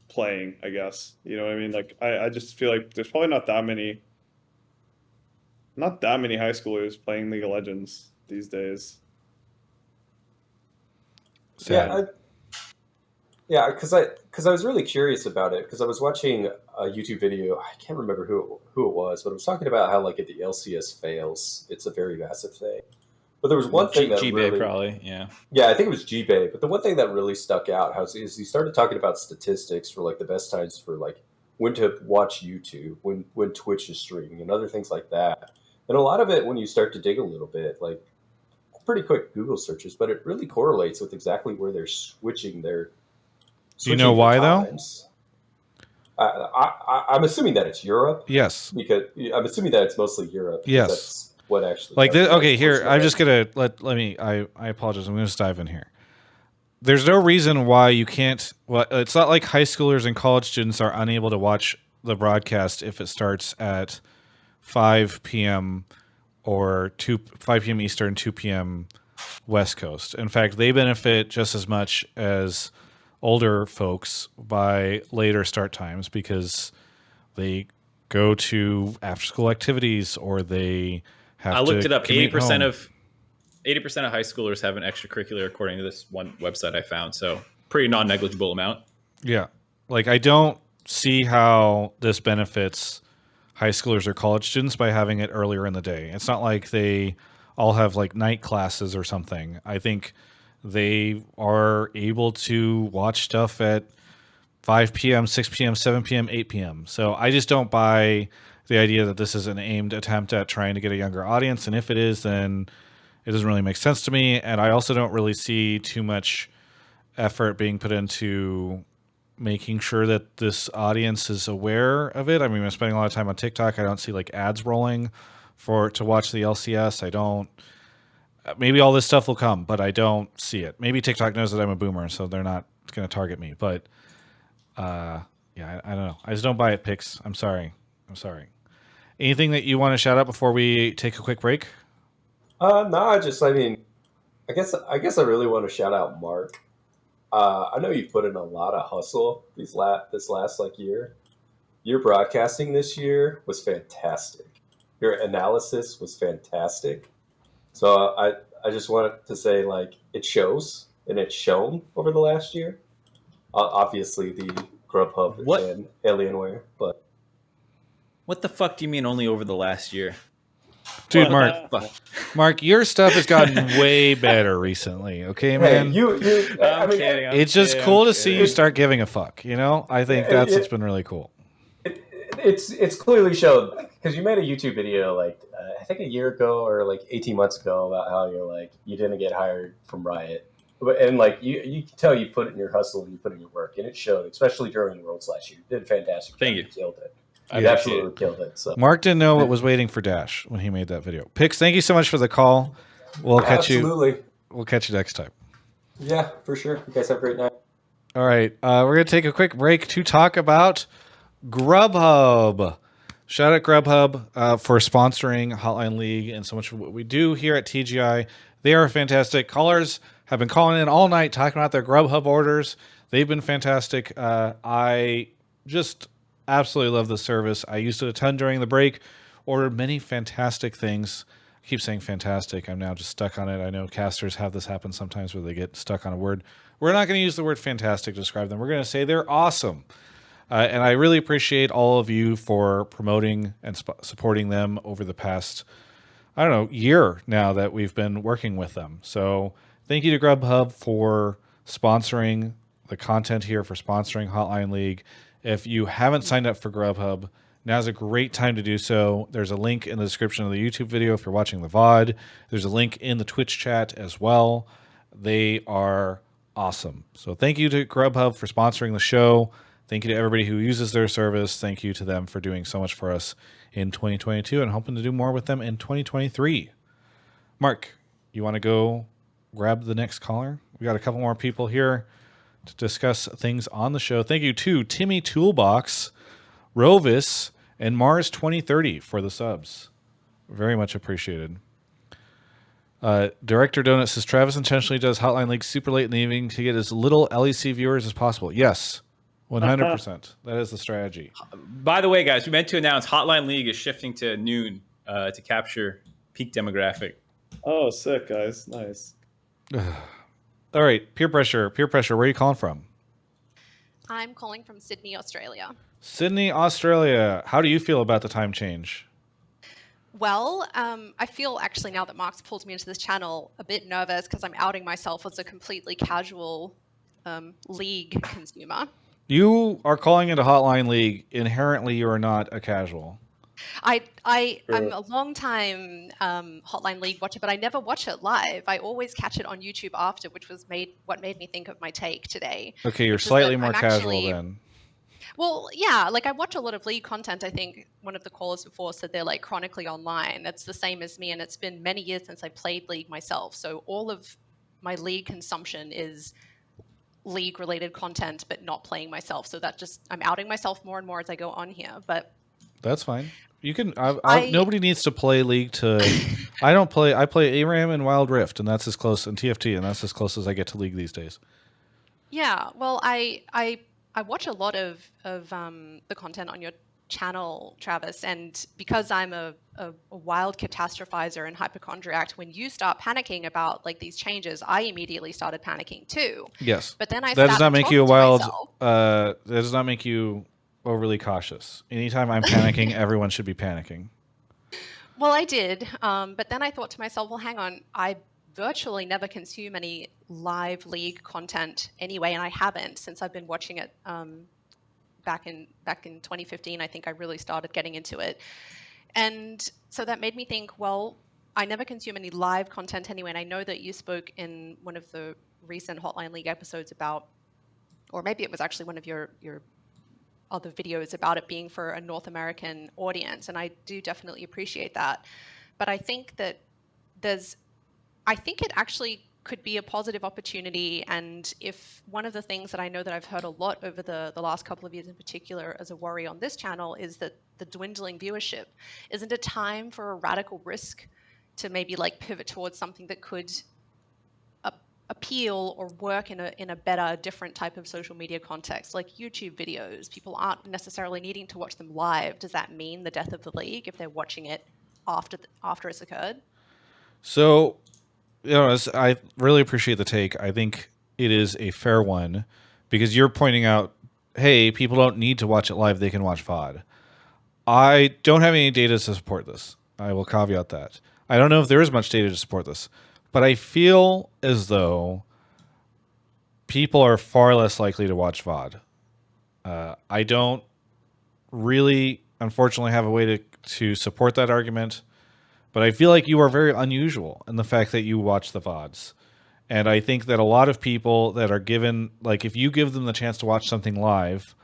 playing, I guess. You know what I mean? Like I just feel like there's probably not that many high schoolers playing League of Legends these days. Sad. Yeah, because I was really curious about it because I was watching a YouTube video. I can't remember who it was, but it was talking about how like if the LCS fails, it's a very massive thing. But there was one thing that really, probably, yeah. Yeah, I think it was G-Bay. But the one thing that really stuck out is he started talking about statistics for like the best times for like when to watch YouTube, when Twitch is streaming, and other things like that. And a lot of it, when you start to dig a little bit, like pretty quick Google searches, but it really correlates with exactly where they're switching their. Do you know why times. I'm assuming that it's Europe. Yes. Because I'm assuming that it's mostly Europe. Yes. That's what actually. Like this, okay, here I'm just gonna let me. I apologize. I'm gonna just dive in here. There's no reason why you can't. Well, it's not like high schoolers and college students are unable to watch the broadcast if it starts at 5 p.m. or 5 p.m. Eastern, 2 p.m. West Coast. In fact, they benefit just as much as older folks by later start times because they go to after school activities or they have. I looked to it up. 80% of high schoolers have an extracurricular, according to this one website I found. So pretty non-negligible amount. Yeah, like I don't see how this benefits high schoolers or college students by having it earlier in the day. It's not like they all have like night classes or something. I think they are able to watch stuff at 5 p.m., 6 p.m., 7 p.m., 8 p.m. So I just don't buy the idea that this is an aimed attempt at trying to get a younger audience. And if it is, then it doesn't really make sense to me. And I also don't really see too much effort being put into making sure that this audience is aware of it. I mean, I'm spending a lot of time on TikTok. I don't see like ads rolling to watch the LCS. I don't. Maybe all this stuff will come, but I don't see it. Maybe TikTok knows that I'm a boomer, so they're not going to target me. But yeah, I don't know. I just don't buy it, Pix. I'm sorry. Anything that you want to shout out before we take a quick break? No, I guess I really want to shout out Mark. I know you've put in a lot of hustle this last like year. Your broadcasting this year was fantastic. Your analysis was fantastic. So I just wanted to say, like, it shows, and it's shown over the last year. Obviously, the Grubhub and Alienware, but... What the fuck do you mean only over the last year? Dude, Mark, your stuff has gotten way better recently, okay, man? Hey, it's just cool to see you start giving a fuck, you know? I think that's what's been really cool. It's clearly shown, because you made a YouTube video, like, I think a year ago or like 18 months ago about how you're like, you didn't get hired from Riot. And like, you can tell you put in your hustle and you put in your work, and it showed, especially during Worlds last year. You did fantastic. Thank you. You killed it. You absolutely killed it. So Mark didn't know what was waiting for Dash when he made that video. Pix, thank you so much for the call. We'll catch you next time. Yeah, for sure. You guys have a great night. All right. We're going to take a quick break to talk about Grubhub. Shout out Grubhub for sponsoring Hotline League and so much of what we do here at TGI. They are fantastic. Callers have been calling in all night talking about their Grubhub orders. They've been fantastic. I just absolutely love the service. I used it a ton during the break. Ordered many fantastic things. I keep saying fantastic. I'm now just stuck on it. I know casters have this happen sometimes where they get stuck on a word. We're not going to use the word fantastic to describe them. We're going to say they're awesome. And I really appreciate all of you for promoting and supporting them over the past, year now that we've been working with them. So thank you to Grubhub for sponsoring the content here, for sponsoring Hotline League. If you haven't signed up for Grubhub, now's a great time to do so. There's a link in the description of the YouTube video if you're watching the VOD. There's a link in the Twitch chat as well. They are awesome. So thank you to Grubhub for sponsoring the show. Thank you to everybody who uses their service. Thank you to them for doing so much for us in 2022 and hoping to do more with them in 2023. Mark, you want to go grab the next caller? We got a couple more people here to discuss things on the show. Thank you to Timmy Toolbox, Rovis, and Mars 2030 for the subs. Very much appreciated. Director Donut says Travis intentionally does Hotline League super late in the evening to get as little LEC viewers as possible. Yes, 100%. That is the strategy. By the way, guys, we meant to announce Hotline League is shifting to noon to capture peak demographic. Oh, sick, guys. Nice. All right, peer pressure. Peer pressure, where are you calling from? I'm calling from Sydney, Australia. Sydney, Australia. How do you feel about the time change? Well, I feel actually now that Mark's pulled me into this channel a bit nervous because I'm outing myself as a completely casual League consumer. You are calling into Hotline League. Inherently, you are not a casual. I'm a long time Hotline League watcher, but I never watch it live. I always catch it on YouTube after, which was what made me think of my take today. Okay, you're slightly more casual then. Well, yeah, like I watch a lot of League content. I think one of the callers before said they're like chronically online. That's the same as me, and it's been many years since I played League myself. So all of my League consumption is League-related content, but not playing myself. So that just I'm outing myself more and more as I go on here. But that's fine. You can. Nobody needs to play League to. I don't play. I play ARAM and Wild Rift, and that's as close, and TFT, and that's as close as I get to League these days. Yeah, well, I watch a lot of the content on your channel, Travis, and because I'm a wild catastrophizer and hypochondriac, when you start panicking about like these changes, I immediately started panicking too. Yes, but then that does not make you a wild. That does not make you overly cautious. Anytime I'm panicking, everyone should be panicking. Well, I did, but then I thought to myself, well, hang on, I virtually never consume any live League content anyway, and I haven't since I've been watching it back in 2015. I think I really started getting into it, and so that made me think, well, I never consume any live content anyway. And I know that you spoke in one of the recent Hotline League episodes about, or maybe it was actually one of your other videos about it being for a North American audience, and I do definitely appreciate that. But I think that I think it actually could be a positive opportunity. And if one of the things that I know that I've heard a lot over the last couple of years in particular as a worry on this channel is that the dwindling viewership, isn't it time for a radical risk to maybe like pivot towards something that could appeal or work in a better, different type of social media context, like YouTube videos? People aren't necessarily needing to watch them live. Does that mean the death of the League if they're watching it after it's occurred? So, I really appreciate the take. I think it is a fair one because you're pointing out, hey, people don't need to watch it live. They can watch VOD. I don't have any data to support this. I will caveat that. I don't know if there is much data to support this, but I feel as though people are far less likely to watch VOD. I don't really, unfortunately, have a way to support that argument. But I feel like you are very unusual in the fact that you watch the VODs. And I think that a lot of people that are given, like if you give them the chance to watch something live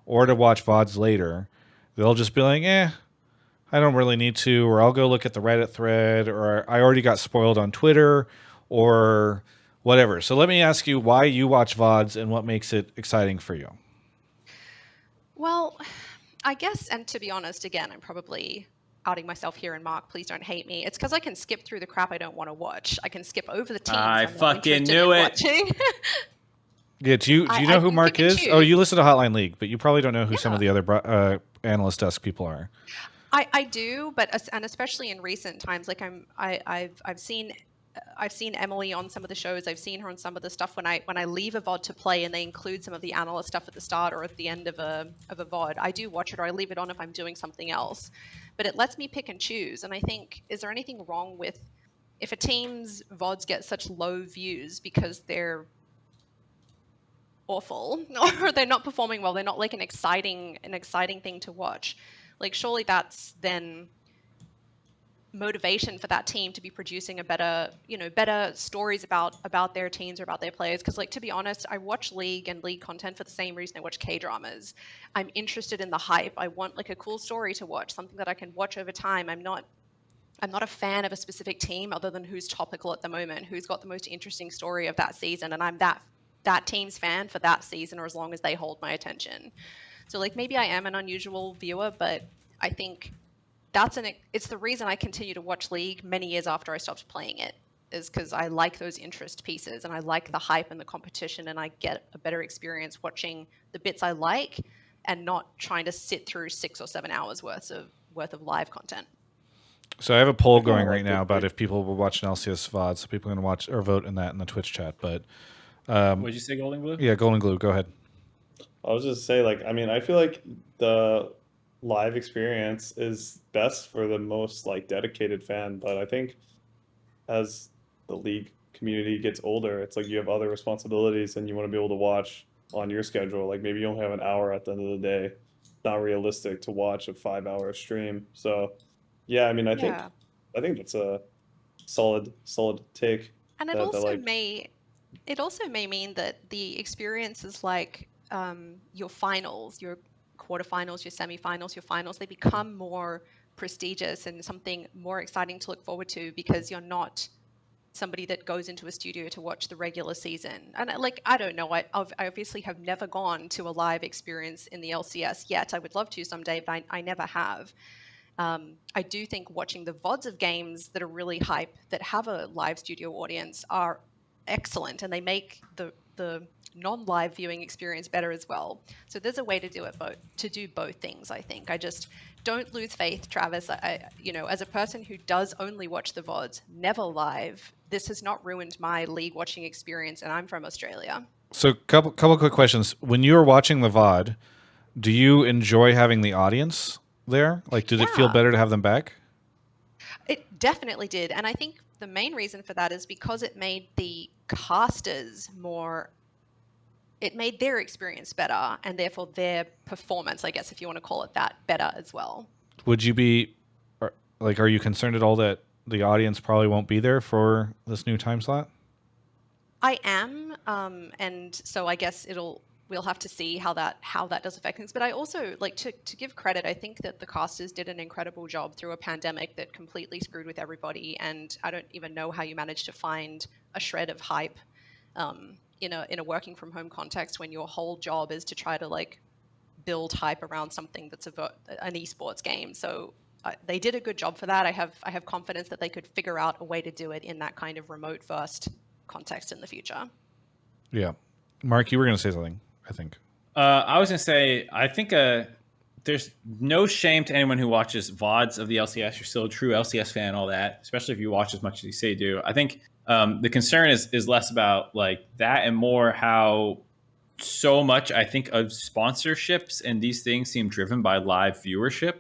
or to watch VODs later, they'll just be like, I don't really need to, or I'll go look at the Reddit thread, or I already got spoiled on Twitter, or whatever. So let me ask you why you watch VODs and what makes it exciting for you. Well, I guess, and to be honest, again, I'm probably outing myself here, and Mark, please don't hate me. It's because I can skip through the crap I don't want to watch. I can skip over the teams. I fucking knew it. Yeah, do you know who Mark is? Oh, you listen to Hotline League, but you probably don't know who some of the other analyst desk people are. I do, but and especially in recent times, like I've seen Emily on some of the shows. I've seen her on some of the stuff when I leave a VOD to play and they include some of the analyst stuff at the start or at the end of a VOD. I do watch it, or I leave it on if I'm doing something else. But it lets me pick and choose. And I think, is there anything wrong with if a team's VODs get such low views because they're awful or they're not performing well, they're not like an exciting thing to watch? Like surely that's then motivation for that team to be producing a better stories about their teams or about their players. Because like, to be honest, I watch League and League content for the same reason I watch K-dramas. I'm interested in the hype. I want like a cool story to watch, something that I can watch over time. I'm not a fan of a specific team other than who's topical at the moment, who's got the most interesting story of that season, and I'm that team's fan for that season or as long as they hold my attention. So like maybe I am an unusual viewer, but I think it's the reason I continue to watch League many years after I stopped playing it, is because I like those interest pieces and I like the hype and the competition, and I get a better experience watching the bits I like and not trying to sit through 6 or 7 hours worth of live content. So I have a poll going right now about if people will watch an LCS VOD, so people can watch or vote in that in the Twitch chat. But what did you say, Goldenglue? Yeah, Goldenglue. Go ahead. I was just say, like, I mean, I feel like the live experience is best for the most like dedicated fan, but I think as the League community gets older, it's like you have other responsibilities and you want to be able to watch on your schedule. Like maybe you only have an hour at the end of the day. Not realistic to watch a 5-hour stream. So yeah, I mean, I think that's a solid take. And it also may mean that the experience is like your finals, your quarterfinals, your semifinals, your finals, they become more prestigious and something more exciting to look forward to, because you're not somebody that goes into a studio to watch the regular season. And like, I don't know, I obviously have never gone to a live experience in the LCS yet. I would love to someday, but I never have. I do think watching the VODs of games that are really hype, that have a live studio audience, are excellent, and they make the non-live viewing experience better as well. So there's a way to do both things, I think. I just don't lose faith, Travis. As a person who does only watch the VODs, never live, this has not ruined my League watching experience, and I'm from Australia. So couple quick questions. When you were watching the VOD, do you enjoy having the audience there? Like, did it feel better to have them back? It definitely did. And I think the main reason for that is because it made the casters it made their experience better, and therefore their performance, I guess, if you want to call it that, better as well. Would you be, are you concerned at all that the audience probably won't be there for this new time slot? I am, and so I guess we'll have to see how that does affect things. But I also like to give credit. I think that the casters did an incredible job through a pandemic that completely screwed with everybody, and I don't even know how you managed to find a shred of hype in a working from home context when your whole job is to try to like build hype around something that's an esports game. So they did a good job for that. I have confidence that they could figure out a way to do it in that kind of remote first context in the future. Yeah. Mark, you were going to say something, I think. I was going to say, I think there's no shame to anyone who watches VODs of the LCS. You're still a true LCS fan, all that, especially if you watch as much as you say you do. I think the concern is less about like that and more how so much, I think, of sponsorships and these things seem driven by live viewership,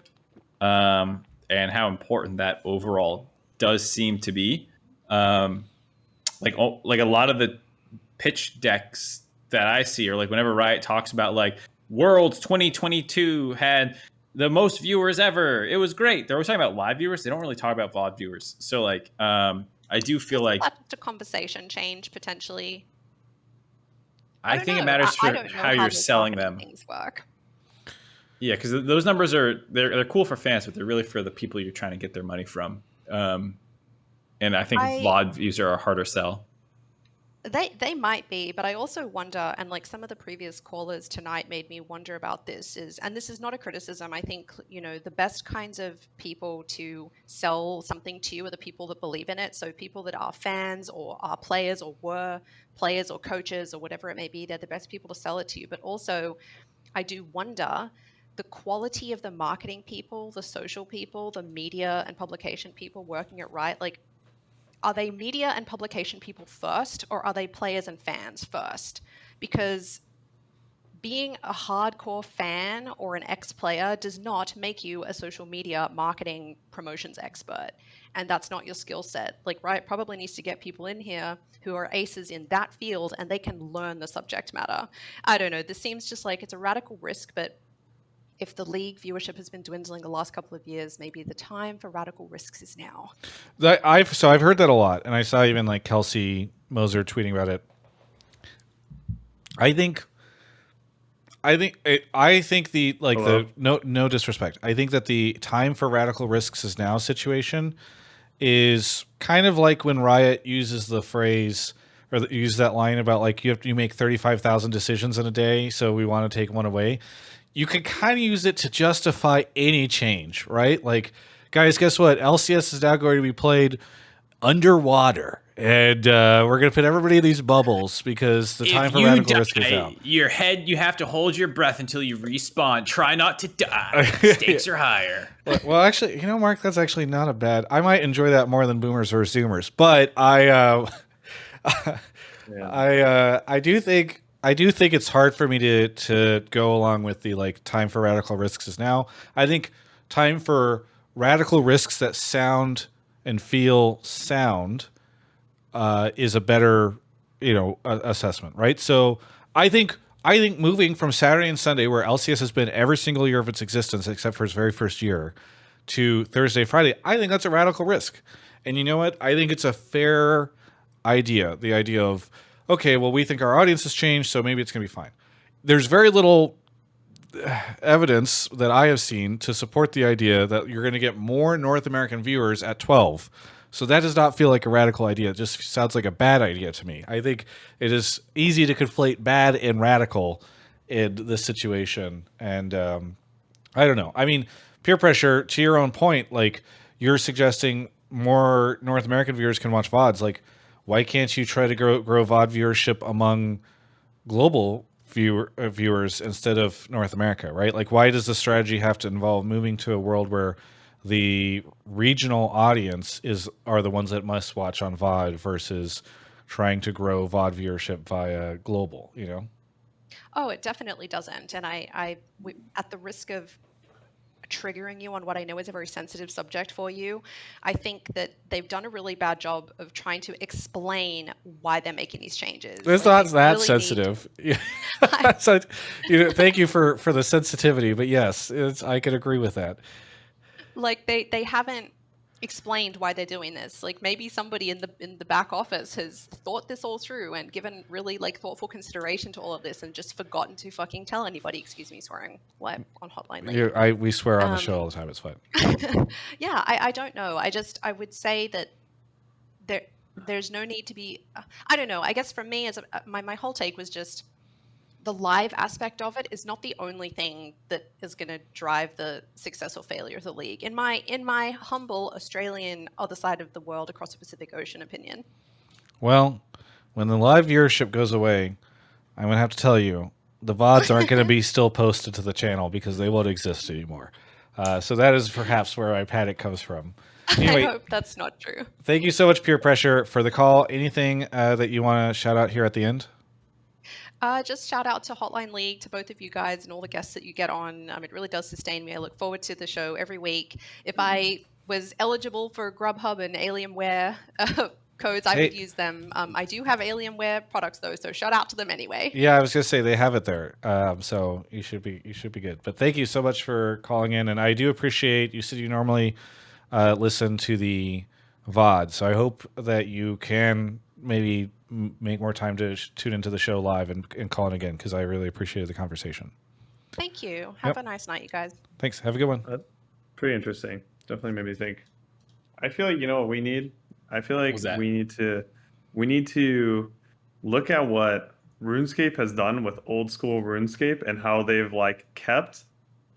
and how important that overall does seem to be. Like a lot of the pitch decks that I see, or like whenever Riot talks about like Worlds 2022 had the most viewers ever, it was great. They're always talking about live viewers. They don't really talk about VOD viewers. So like, I do feel like the conversation change potentially. I think it matters for how you're selling them. Things work. Yeah, because those numbers they're cool for fans, but they're really for the people you're trying to get their money from. And I think VOD views are a harder sell. They might be, but I also wonder, and like some of the previous callers tonight made me wonder about this, and this is not a criticism. I think, the best kinds of people to sell something to you are the people that believe in it. So people that are fans or are players or were players or coaches or whatever it may be, they're the best people to sell it to you. But also, I do wonder the quality of the marketing people, the social people, the media and publication people working at Riot, like, are they media and publication people first, or are they players and fans first? Because being a hardcore fan or an ex-player does not make you a social media marketing promotions expert. And that's not your skill set. Like, Riot probably needs to get people in here who are aces in that field and they can learn the subject matter. I don't know. This seems just like it's a radical risk, but if the League viewership has been dwindling the last couple of years, maybe the time for radical risks is now. I've heard that a lot, and I saw even like Kelsey Moser tweeting about it. I think the like Hello? The no disrespect. I think that the time for radical risks is now situation is kind of like when Riot uses the phrase or use that line about like you make 35,000 decisions in a day, so we want to take one away. You can kind of use it to justify any change, right? Like, guys, guess what? LCS is now going to be played underwater. And we're going to put everybody in these bubbles because the time for radical risk is out. Your head, you have to hold your breath until you respawn. Try not to die. Stakes are higher. Well, actually, Mark, that's actually not a bad. I might enjoy that more than Boomers or Zoomers, but I do think it's hard for me to go along with the like time for radical risks is now. I think time for radical risks that sound and feel sound is a better, assessment, right? So I think moving from Saturday and Sunday, where LCS has been every single year of its existence except for its very first year, to Thursday, Friday, I think that's a radical risk. And you know what? I think it's a fair idea. The idea of, okay, well, we think our audience has changed, so maybe it's going to be fine. There's very little evidence that I have seen to support the idea that you're going to get more North American viewers at 12. So that does not feel like a radical idea. It just sounds like a bad idea to me. I think it is easy to conflate bad and radical in this situation. And I don't know. I mean, peer pressure, to your own point, like you're suggesting more North American viewers can watch VODs. Like, why can't you try to grow VOD viewership among global viewers instead of North America, right? Like, why does the strategy have to involve moving to a world where the regional audience are the ones that must watch on VOD versus trying to grow VOD viewership via global, Oh, it definitely doesn't. And at the risk of triggering you on what I know is a very sensitive subject for you, I think that they've done a really bad job of trying to explain why they're making these changes. It's not that sensitive. So, thank you for the sensitivity, but yes, I could agree with that. Like they haven't explained why they're doing this. Like maybe somebody in the back office has thought this all through and given really like thoughtful consideration to all of this and just forgotten to fucking tell anybody. Excuse me, swearing live on Hotline League. We swear on the show all the time. It's fine. Yeah, I don't know. I would say that there's no need to be. I don't know. I guess for me, my whole take was just the live aspect of it is not the only thing that is going to drive the success or failure of the league. In my humble Australian other side of the world across the Pacific Ocean opinion. Well, when the live viewership goes away, I'm going to have to tell you, the VODs aren't going to be still posted to the channel because they won't exist anymore. So that is perhaps where my panic comes from. Anyway, I hope that's not true. Thank you so much, Peer Pressure, for the call. Anything that you want to shout out here at the end? Just shout out to Hotline League, to both of you guys and all the guests that you get on. It really does sustain me. I look forward to the show every week. If I was eligible for Grubhub and Alienware codes, I would use them. I do have Alienware products though, so shout out to them anyway. Yeah, I was gonna say they have it there, so you should be good. But thank you so much for calling in, and I do appreciate. You said you normally listen to the VOD, so I hope that you can maybe make more time to tune into the show live and call in again, because I really appreciated the conversation. Thank you. Have a nice night, you guys. Thanks. Have a good one. Pretty interesting. Definitely made me think. I feel like what we need. I feel like we need to look at what RuneScape has done with old school RuneScape and how they've like kept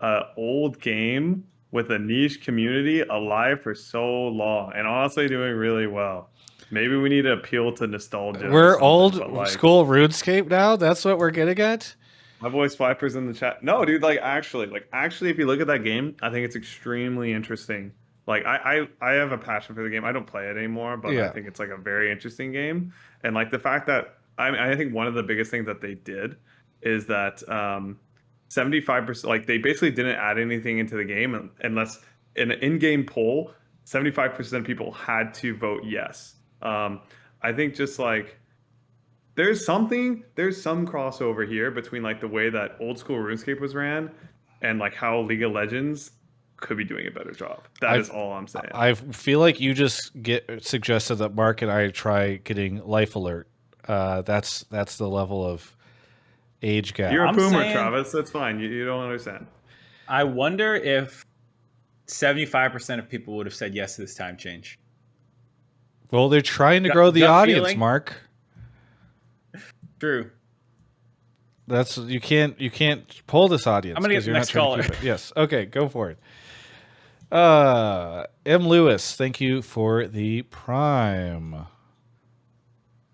an old game with a niche community alive for so long and honestly doing really well. Maybe we need to appeal to nostalgia. We're old school RuneScape now? That's what we're getting at? My boy Swiper's in the chat. No, dude, actually, if you look at that game, I think it's extremely interesting. Like, I have a passion for the game. I don't play it anymore, but I think it's like a very interesting game. And like the fact that, I think one of the biggest things that they did is that 75%, like they basically didn't add anything into the game unless in an in-game poll, 75% of people had to vote yes. I think just like there's some crossover here between like the way that old school RuneScape was ran and like how League of Legends could be doing a better job. That is all I'm saying. I feel like you just suggested that Mark and I try getting Life Alert. That's the level of age gap. You're a boomer, Travis. That's fine. You don't understand. I wonder if 75% of people would have said yes to this time change. Well, they're trying to grow the audience, feeling? Mark. True. You can't pull this audience. I'm gonna get the next caller. Yes. Okay, go for it. M. Lewis, thank you for the Prime.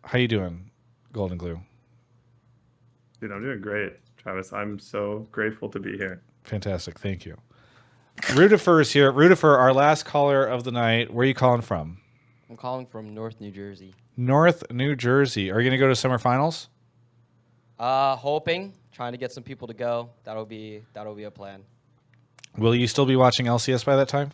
How you doing, Goldenglue? Dude, I'm doing great, Travis. I'm so grateful to be here. Fantastic, thank you. Rudiferr is here. Rudiferr, our last caller of the night. Where are you calling from? I'm calling from North New Jersey. North New Jersey. Are you going to go to summer finals? Hoping, trying to get some people to go. That'll be a plan. Will you still be watching LCS by that time?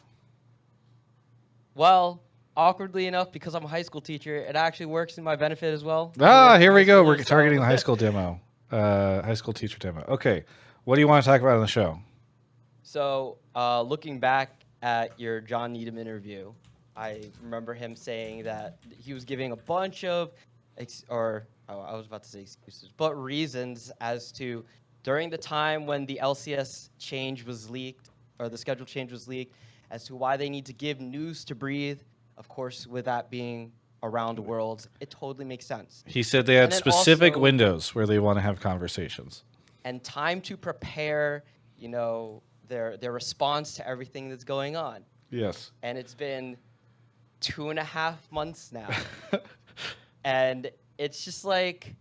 Well, awkwardly enough, because I'm a high school teacher, it actually works in my benefit as well. Here we go. We're targeting the high school demo. High school teacher demo. Okay. What do you want to talk about on the show? So, looking back at your John Needham interview, I remember him saying that he was giving a bunch of, I was about to say excuses, but reasons as to during the time when the LCS change was leaked, or the schedule change was leaked, as to why they need to give news to breathe. Of course, with that being around Worlds, it totally makes sense. He said they had specific windows where they want to have conversations. And time to prepare, their response to everything that's going on. Yes. And it's been 2.5 months now. And it's just like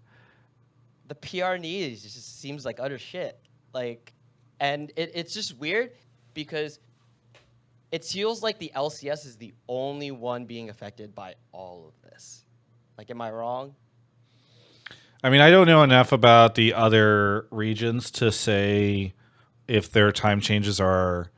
the PR news just seems like utter shit. And it's just weird because it feels like the LCS is the only one being affected by all of this. Am I wrong? I mean, I don't know enough about the other regions to say if their time changes are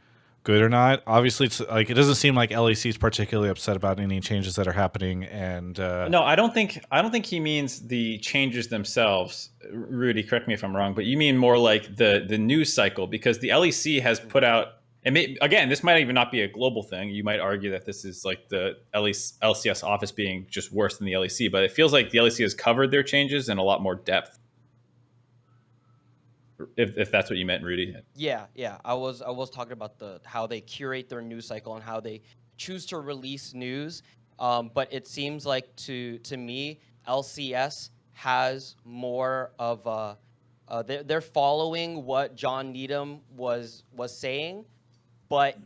good or not. Obviously, it's it doesn't seem like LEC is particularly upset about any changes that are happening. And no, I don't think he means the changes themselves. Rudy, correct me if I'm wrong, but you mean more like the news cycle, because the LEC has put out. And again, this might even not be a global thing. You might argue that this is like the LCS office being just worse than the LEC, but it feels like the LEC has covered their changes in a lot more depth. If that's what you meant, Rudy. Yeah. I was talking about how they curate their news cycle and how they choose to release news. But it seems like to me, LCS has more of they're following what John Needham was saying, but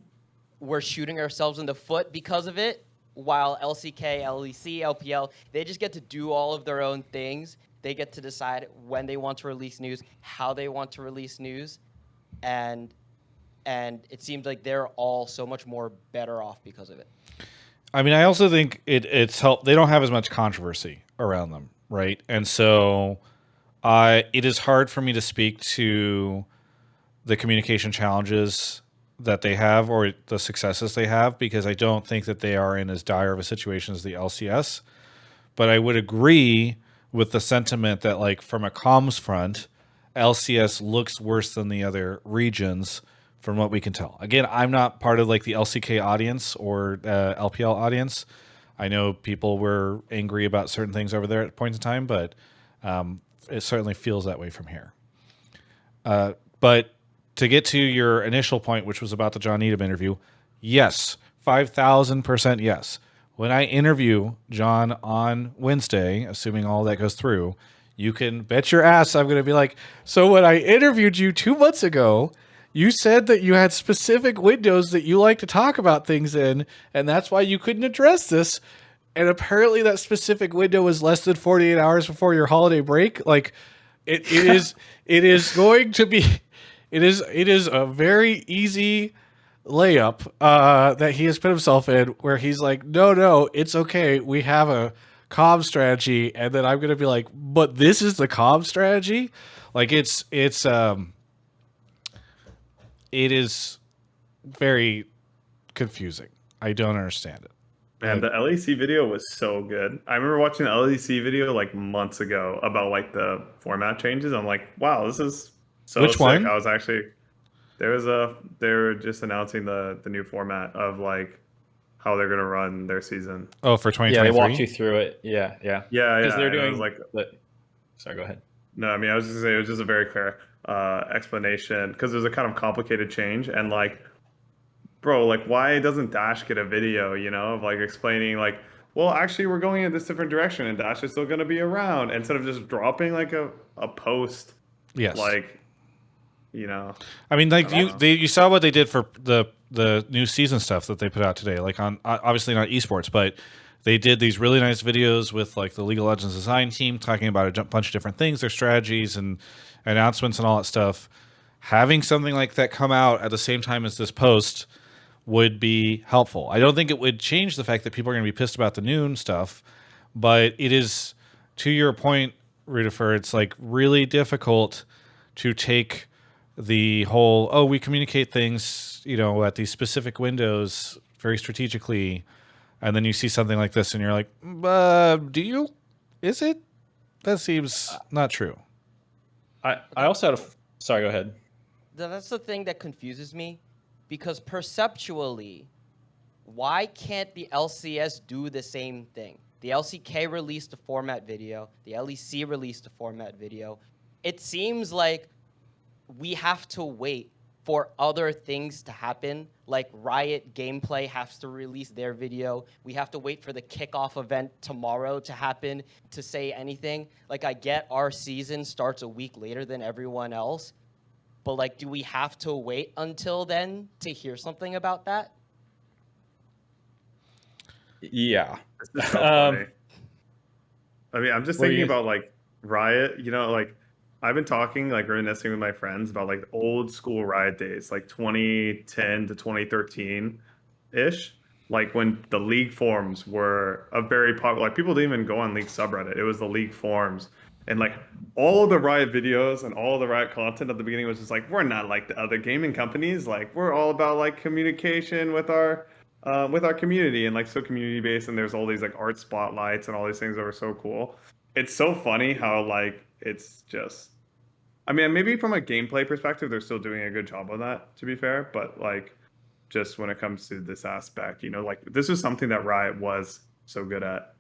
we're shooting ourselves in the foot because of it. While LCK, LEC, LPL, they just get to do all of their own things. They get to decide when they want to release news, how they want to release news, and it seems like they're all so much more better off because of it. I mean, I also think it's helped. They don't have as much controversy around them, right? And so it is hard for me to speak to the communication challenges that they have or the successes they have, because I don't think that they are in as dire of a situation as the LCS. But I would agree with the sentiment that, from a comms front, LCS looks worse than the other regions from what we can tell. Again, I'm not part of the LCK audience or LPL audience. I know people were angry about certain things over there at points in time, but it certainly feels that way from here. But to get to your initial point, which was about the John Needham interview, yes, 5,000% yes. When I interview John on Wednesday, assuming all that goes through, you can bet your ass I'm going to be like, so when I interviewed you 2 months ago, you said that you had specific windows that you like to talk about things in, and that's why you couldn't address this. And apparently that specific window was less than 48 hours before your holiday break. It is going to be, it is a very easy layup that he has put himself in, where he's like, no, it's okay, we have a comm strategy, and then I'm gonna be like, but this is the comm strategy. It is very confusing. I don't understand it. Man, the LEC video was so good. I remember watching the LEC video months ago about the format changes. I'm like, wow, this is so Which sick. one? I was actually they were just announcing the new format of how they're gonna run their season. Oh, for 2023? Yeah, they walked you through it. Yeah. Because they're doing sorry, go ahead. No, I mean, I was just saying it was just a very clear explanation, because there's a kind of complicated change, and bro, why doesn't Dash get a video, of explaining well, actually we're going in this different direction and Dash is still going to be around, instead of just dropping a post. Yes. you know. I mean, like know. you saw what they did for the new season stuff that they put out today. Like on obviously not esports, but they did these really nice videos with like the League of Legends design team talking about a bunch of different things, their strategies and announcements and all that stuff. Having something like that come out at the same time as this post would be helpful. I don't think it would change the fact that people are going to be pissed about the noon stuff, but it is, to your point, Rudiferr, it's like really difficult to take the whole, oh, we communicate things, you know, at these specific windows very strategically, and then you see something like this and you're like, do you? Is it? That seems not true. I also had sorry, go ahead. That's the thing that confuses me, because perceptually, why can't the LCS do the same thing? The LCK released a format video. The LEC released a format video. It seems like we have to wait for other things to happen, like Riot Gameplay has to release their video. We have to wait for the kickoff event tomorrow to happen to say anything. Like, I get our season starts a week later than everyone else, but like, do we have to wait until then to hear something about that? Yeah. It's so funny. I mean, I'm just thinking about like Riot, you know, like I've been talking, like reminiscing with my friends about like old school Riot days, like 2010 to 2013 ish, like when the League forums were a very popular, like people didn't even go on League subreddit. It was the League forums. And like all of the Riot videos and all the Riot content at the beginning was just like, we're not like the other gaming companies. Like we're all about like communication with our community and like so community based. And there's all these like art spotlights and all these things that were so cool. It's so funny how like it's just, I mean, maybe from a gameplay perspective, they're still doing a good job on that, to be fair. But like, just when it comes to this aspect, you know, like this is something that Riot was so good at.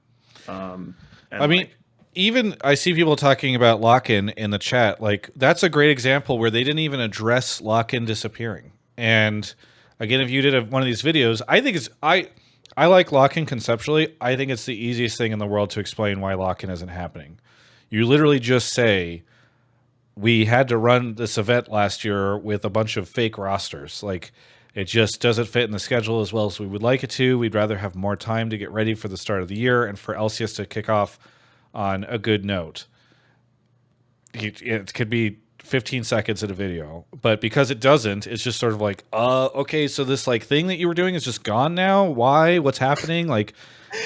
And I mean, even I see people talking about lock-in in the chat. Like that's a great example where they didn't even address lock-in disappearing. And again, if you did one of these videos, I think it's I like lock-in conceptually. I think it's the easiest thing in the world to explain why lock-in isn't happening. You literally just say, we had to run this event last year with a bunch of fake rosters. Like, it just doesn't fit in the schedule as well as we would like it to. We'd rather have more time to get ready for the start of the year and for LCS to kick off on a good note. It could be 15 seconds in a video, but because it doesn't, it's just sort of like, okay, so this like thing that you were doing is just gone now. Why? What's happening? Like,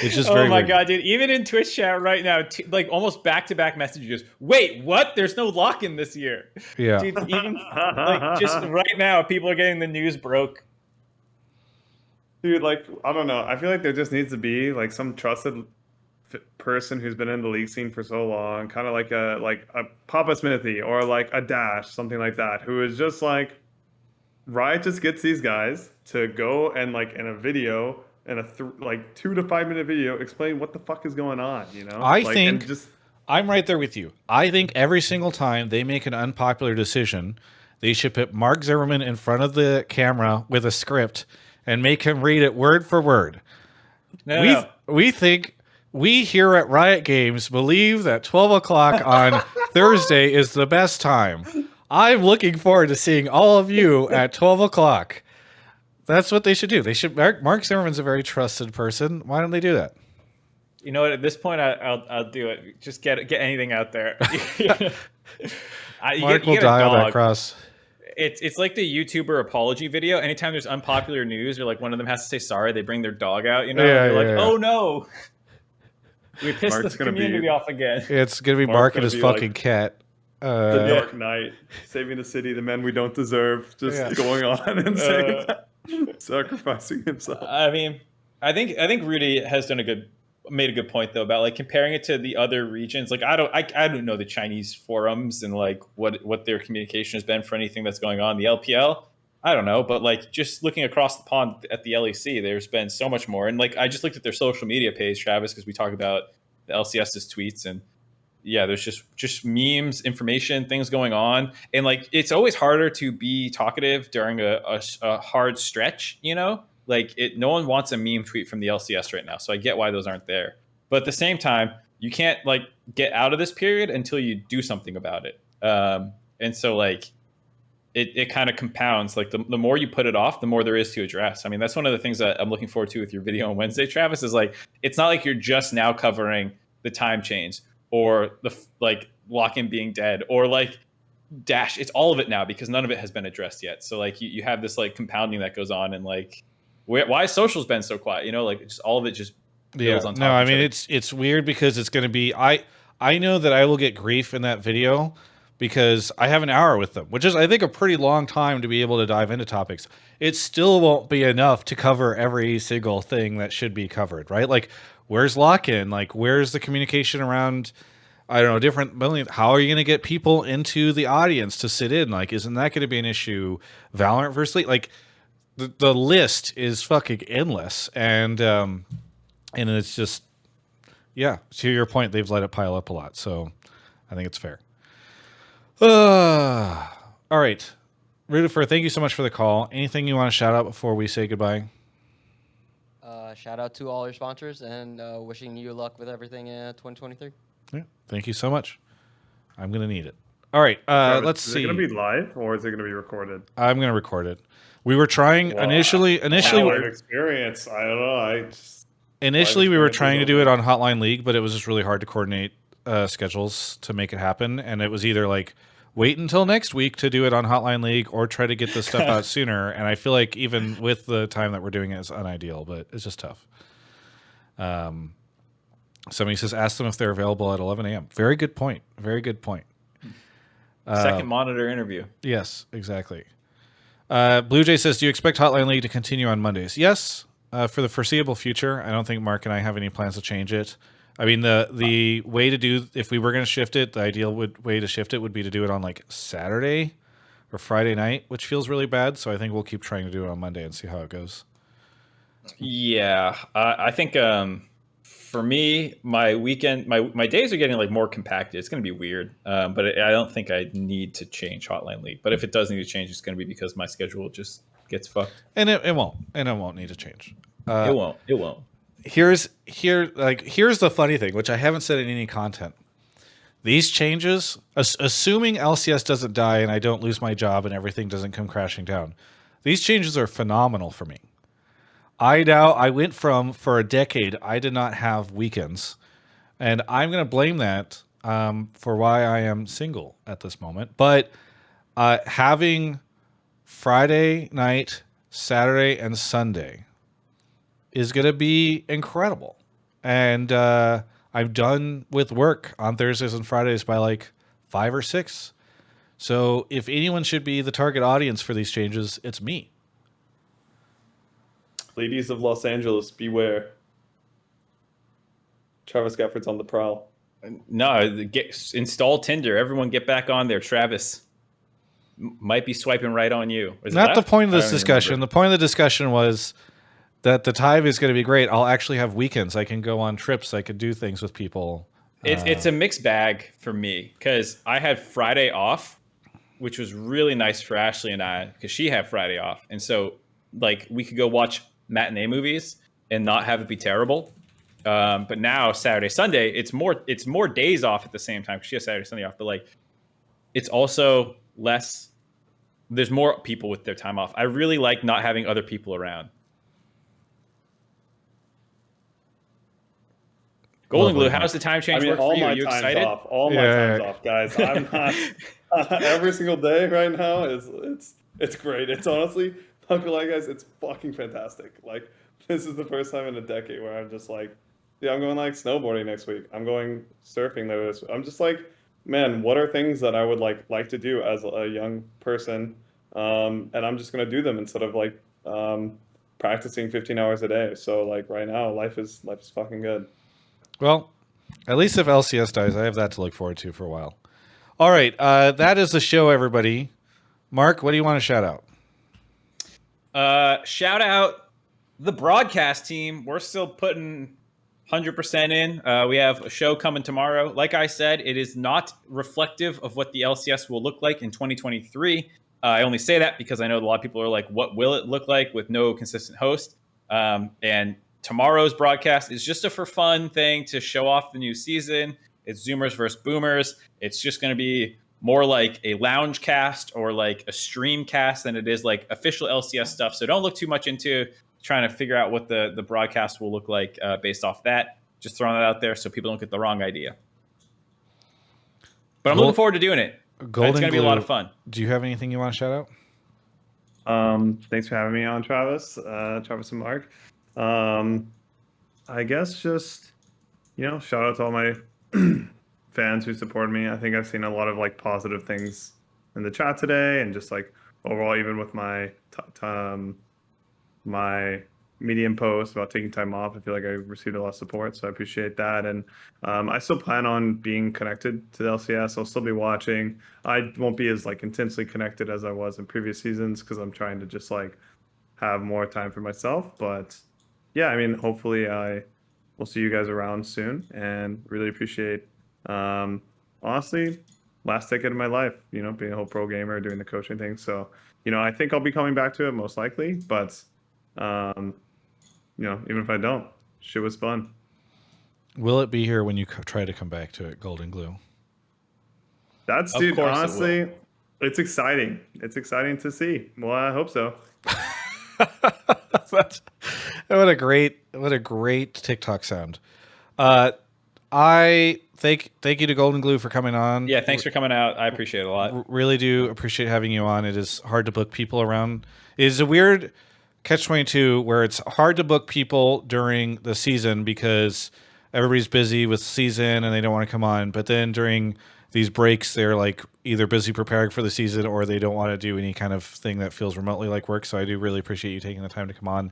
it's just very weird. God, dude! Even in Twitch chat right now, like almost back-to-back messages. Wait, what? There's no lock-in this year. Yeah, dude. Even like just right now, people are getting the news broke. Dude, like I don't know. I feel like there just needs to be like some trusted person who's been in the league scene for so long, kind of like a Papa Smithy or like a Dash, something like that, who is just like, Riot just gets these guys to go and like in a video, in a like 2 to 5 minute video, explain what the fuck is going on, you know? I like, think I'm right there with you. I think every single time they make an unpopular decision, they should put Mark Zimmerman in front of the camera with a script and make him read it word for word. We think, we here at Riot Games believe that 12 o'clock on Thursday is the best time. I'm looking forward to seeing all of you at 12 o'clock. That's what they should do. They should. Mark Zimmerman's a very trusted person. Why don't they do that? You know what? At this point, I'll do it. Just get anything out there. Mark will die on that cross. It's like the YouTuber apology video. Anytime there's unpopular news or like one of them has to say sorry, they bring their dog out. You know, they're like, oh no, we pissed the community off again. It's gonna be Mark and his fucking cat. The Dark Knight, saving the city, the men we don't deserve, just going on and saying that. Sacrificing himself. I mean, I think Rudy has made a good point though about like comparing it to the other regions. Like I don't know the Chinese forums and like what their communication has been for anything that's going on. The LPL, I don't know, but like just looking across the pond at the LEC, there's been so much more. And like I just looked at their social media page, Travis, because we talk about the LCS's tweets, and yeah, there's just memes, information, things going on. And like, it's always harder to be talkative during a hard stretch, you know, like no one wants a meme tweet from the LCS right now. So I get why those aren't there. But at the same time, you can't like get out of this period until you do something about it. And so like, it kind of compounds. Like the more you put it off, the more there is to address. I mean, that's one of the things that I'm looking forward to with your video on Wednesday, Travis, is like, it's not like you're just now covering the time change or the like lock-in being dead or like Dash. It's all of it now because none of it has been addressed yet. So like you have this like compounding that goes on, and like why has social's been so quiet? You know, like just all of it just builds on top. No, of I each mean other. it's weird because it's going to be I know that I will get grief in that video because I have an hour with them, which is I think a pretty long time to be able to dive into topics. It still won't be enough to cover every single thing that should be covered, right? Like where's lock-in? Like where's the communication around I don't know, different million. How are you going to get people into the audience to sit in? Like, isn't that going to be an issue? Valorant versus League, like the list is fucking endless, and it's just, yeah. To your point, they've let it pile up a lot, so I think it's fair. All right, Rudiferr, thank you so much for the call. Anything you want to shout out before we say goodbye? Shout out to all your sponsors and wishing you luck with everything in 2023. Yeah, thank you so much. I'm gonna need it. All right, Travis, let's see. Is it going to be live or is it going to be recorded? I'm gonna record it. We were trying initially. Live experience. I don't know. Initially, we were trying to do it on Hotline League, but it was just really hard to coordinate schedules to make it happen. And it was either like wait until next week to do it on Hotline League or try to get this stuff out sooner. And I feel like even with the time that we're doing it, it's unideal, but it's just tough. Somebody says, ask them if they're available at 11 a.m. Very good point. Very good point. Second monitor interview. Yes, exactly. Blue Jay says, do you expect Hotline League to continue on Mondays? Yes, for the foreseeable future. I don't think Mark and I have any plans to change it. I mean, the way to do, if we were going to shift it, the ideal way to shift it would be to do it on like Saturday or Friday night, which feels really bad. So I think we'll keep trying to do it on Monday and see how it goes. Yeah, I think for me, my weekend, my days are getting like more compacted. It's going to be weird, but I don't think I need to change Hotline League. But if it does need to change, it's going to be because my schedule just gets fucked. And it won't need to change. It won't. Here's the funny thing, which I haven't said in any content. These changes, assuming LCS doesn't die and I don't lose my job and everything doesn't come crashing down, these changes are phenomenal for me. I went from, for a decade, I did not have weekends. And I'm going to blame that for why I am single at this moment. But having Friday night, Saturday, and Sunday is going to be incredible. And I'm done with work on Thursdays and Fridays by like 5 or 6. So if anyone should be the target audience for these changes, it's me. Ladies of Los Angeles, beware. Travis Gafford's on the prowl. No, install Tinder. Everyone get back on there. Travis might be swiping right on you. Not the point of this discussion. The point of the discussion was that the time is going to be great. I'll actually have weekends. I can go on trips. I could do things with people. It's a mixed bag for me because I had Friday off, which was really nice for Ashley and I because she had Friday off. And so like we could go watch matinee movies and not have it be terrible. But now Saturday, Sunday, it's more days off at the same time because she has Saturday, Sunday off. But like, it's also less. There's more people with their time off. I really like not having other people around. Goldenglue, how's the time change work for you? Are you excited? All my time's off, guys. I'm not. Every single day right now it's great. It's honestly, not gonna lie, guys, it's fucking fantastic. Like, this is the first time in a decade where I'm just like, yeah, I'm going like snowboarding next week. I'm going surfing there this week. I'm just like, man, what are things that I would like to do as a young person? And I'm just gonna do them instead of like practicing 15 hours a day. So like right now, life is fucking good. Well, at least if LCS dies, I have that to look forward to for a while. All right, that is the show, everybody. Mark, what do you want to shout out? Shout out the broadcast team. We're still putting 100% in. We have a show coming tomorrow. Like I said, it is not reflective of what the LCS will look like in 2023. I only say that because I know a lot of people are like, what will it look like with no consistent host? And tomorrow's broadcast is just a for fun thing to show off the new season. It's Zoomers versus Boomers. It's just going to be more like a lounge cast or like a stream cast than it is like official LCS stuff. So don't look too much into trying to figure out what the broadcast will look like based off that. Just throwing that out there so people don't get the wrong idea. But I'm looking forward to doing it. It's going to be a lot of fun. Do you have anything you want to shout out? Thanks for having me on, Travis. Travis and Mark. I guess just, shout out to all my fans who support me. I think I've seen a lot of like positive things in the chat today, and just like overall, even with my my Medium post about taking time off, I feel like I received a lot of support, so I appreciate that. And I still plan on being connected to the LCS. I'll still be watching. I won't be as like intensely connected as I was in previous seasons because I'm trying to just like have more time for myself. But yeah, I mean, hopefully I will see you guys around soon, and really appreciate honestly last decade of my life, being a whole pro gamer, doing the coaching thing. So I think I'll be coming back to it most likely, but even if I don't, shit was fun. Will it be here when you try to come back to it, Goldenglue? Dude, honestly, it's exciting. It's exciting to see. Well, I hope so. What a great TikTok sound. I thank you to Goldenglue for coming on. Yeah, thanks for coming out. I appreciate it a lot. Really do appreciate having you on. It is hard to book people around. It is a weird catch-22 where it's hard to book people during the season because everybody's busy with season and they don't want to come on. But then during these breaks, they're like either busy preparing for the season or they don't want to do any kind of thing that feels remotely like work. So I do really appreciate you taking the time to come on.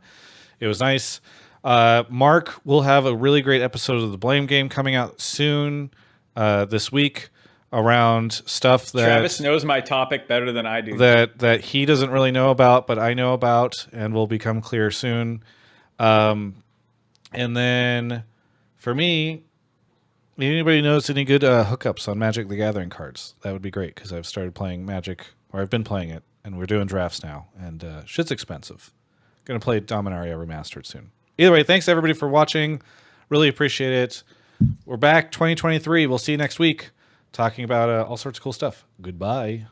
It was nice. Mark will have a really great episode of the Blame Game coming out soon this week around stuff that Travis knows my topic better than I do. That he doesn't really know about, but I know about, and will become clear soon. And then for me, if anybody knows any good hookups on Magic the Gathering cards, that would be great because I've started playing Magic, or I've been playing it, and we're doing drafts now, and shit's expensive. Going to play Dominaria Remastered soon. Either way, thanks everybody for watching. Really appreciate it. We're back 2023. We'll see you next week talking about all sorts of cool stuff. Goodbye.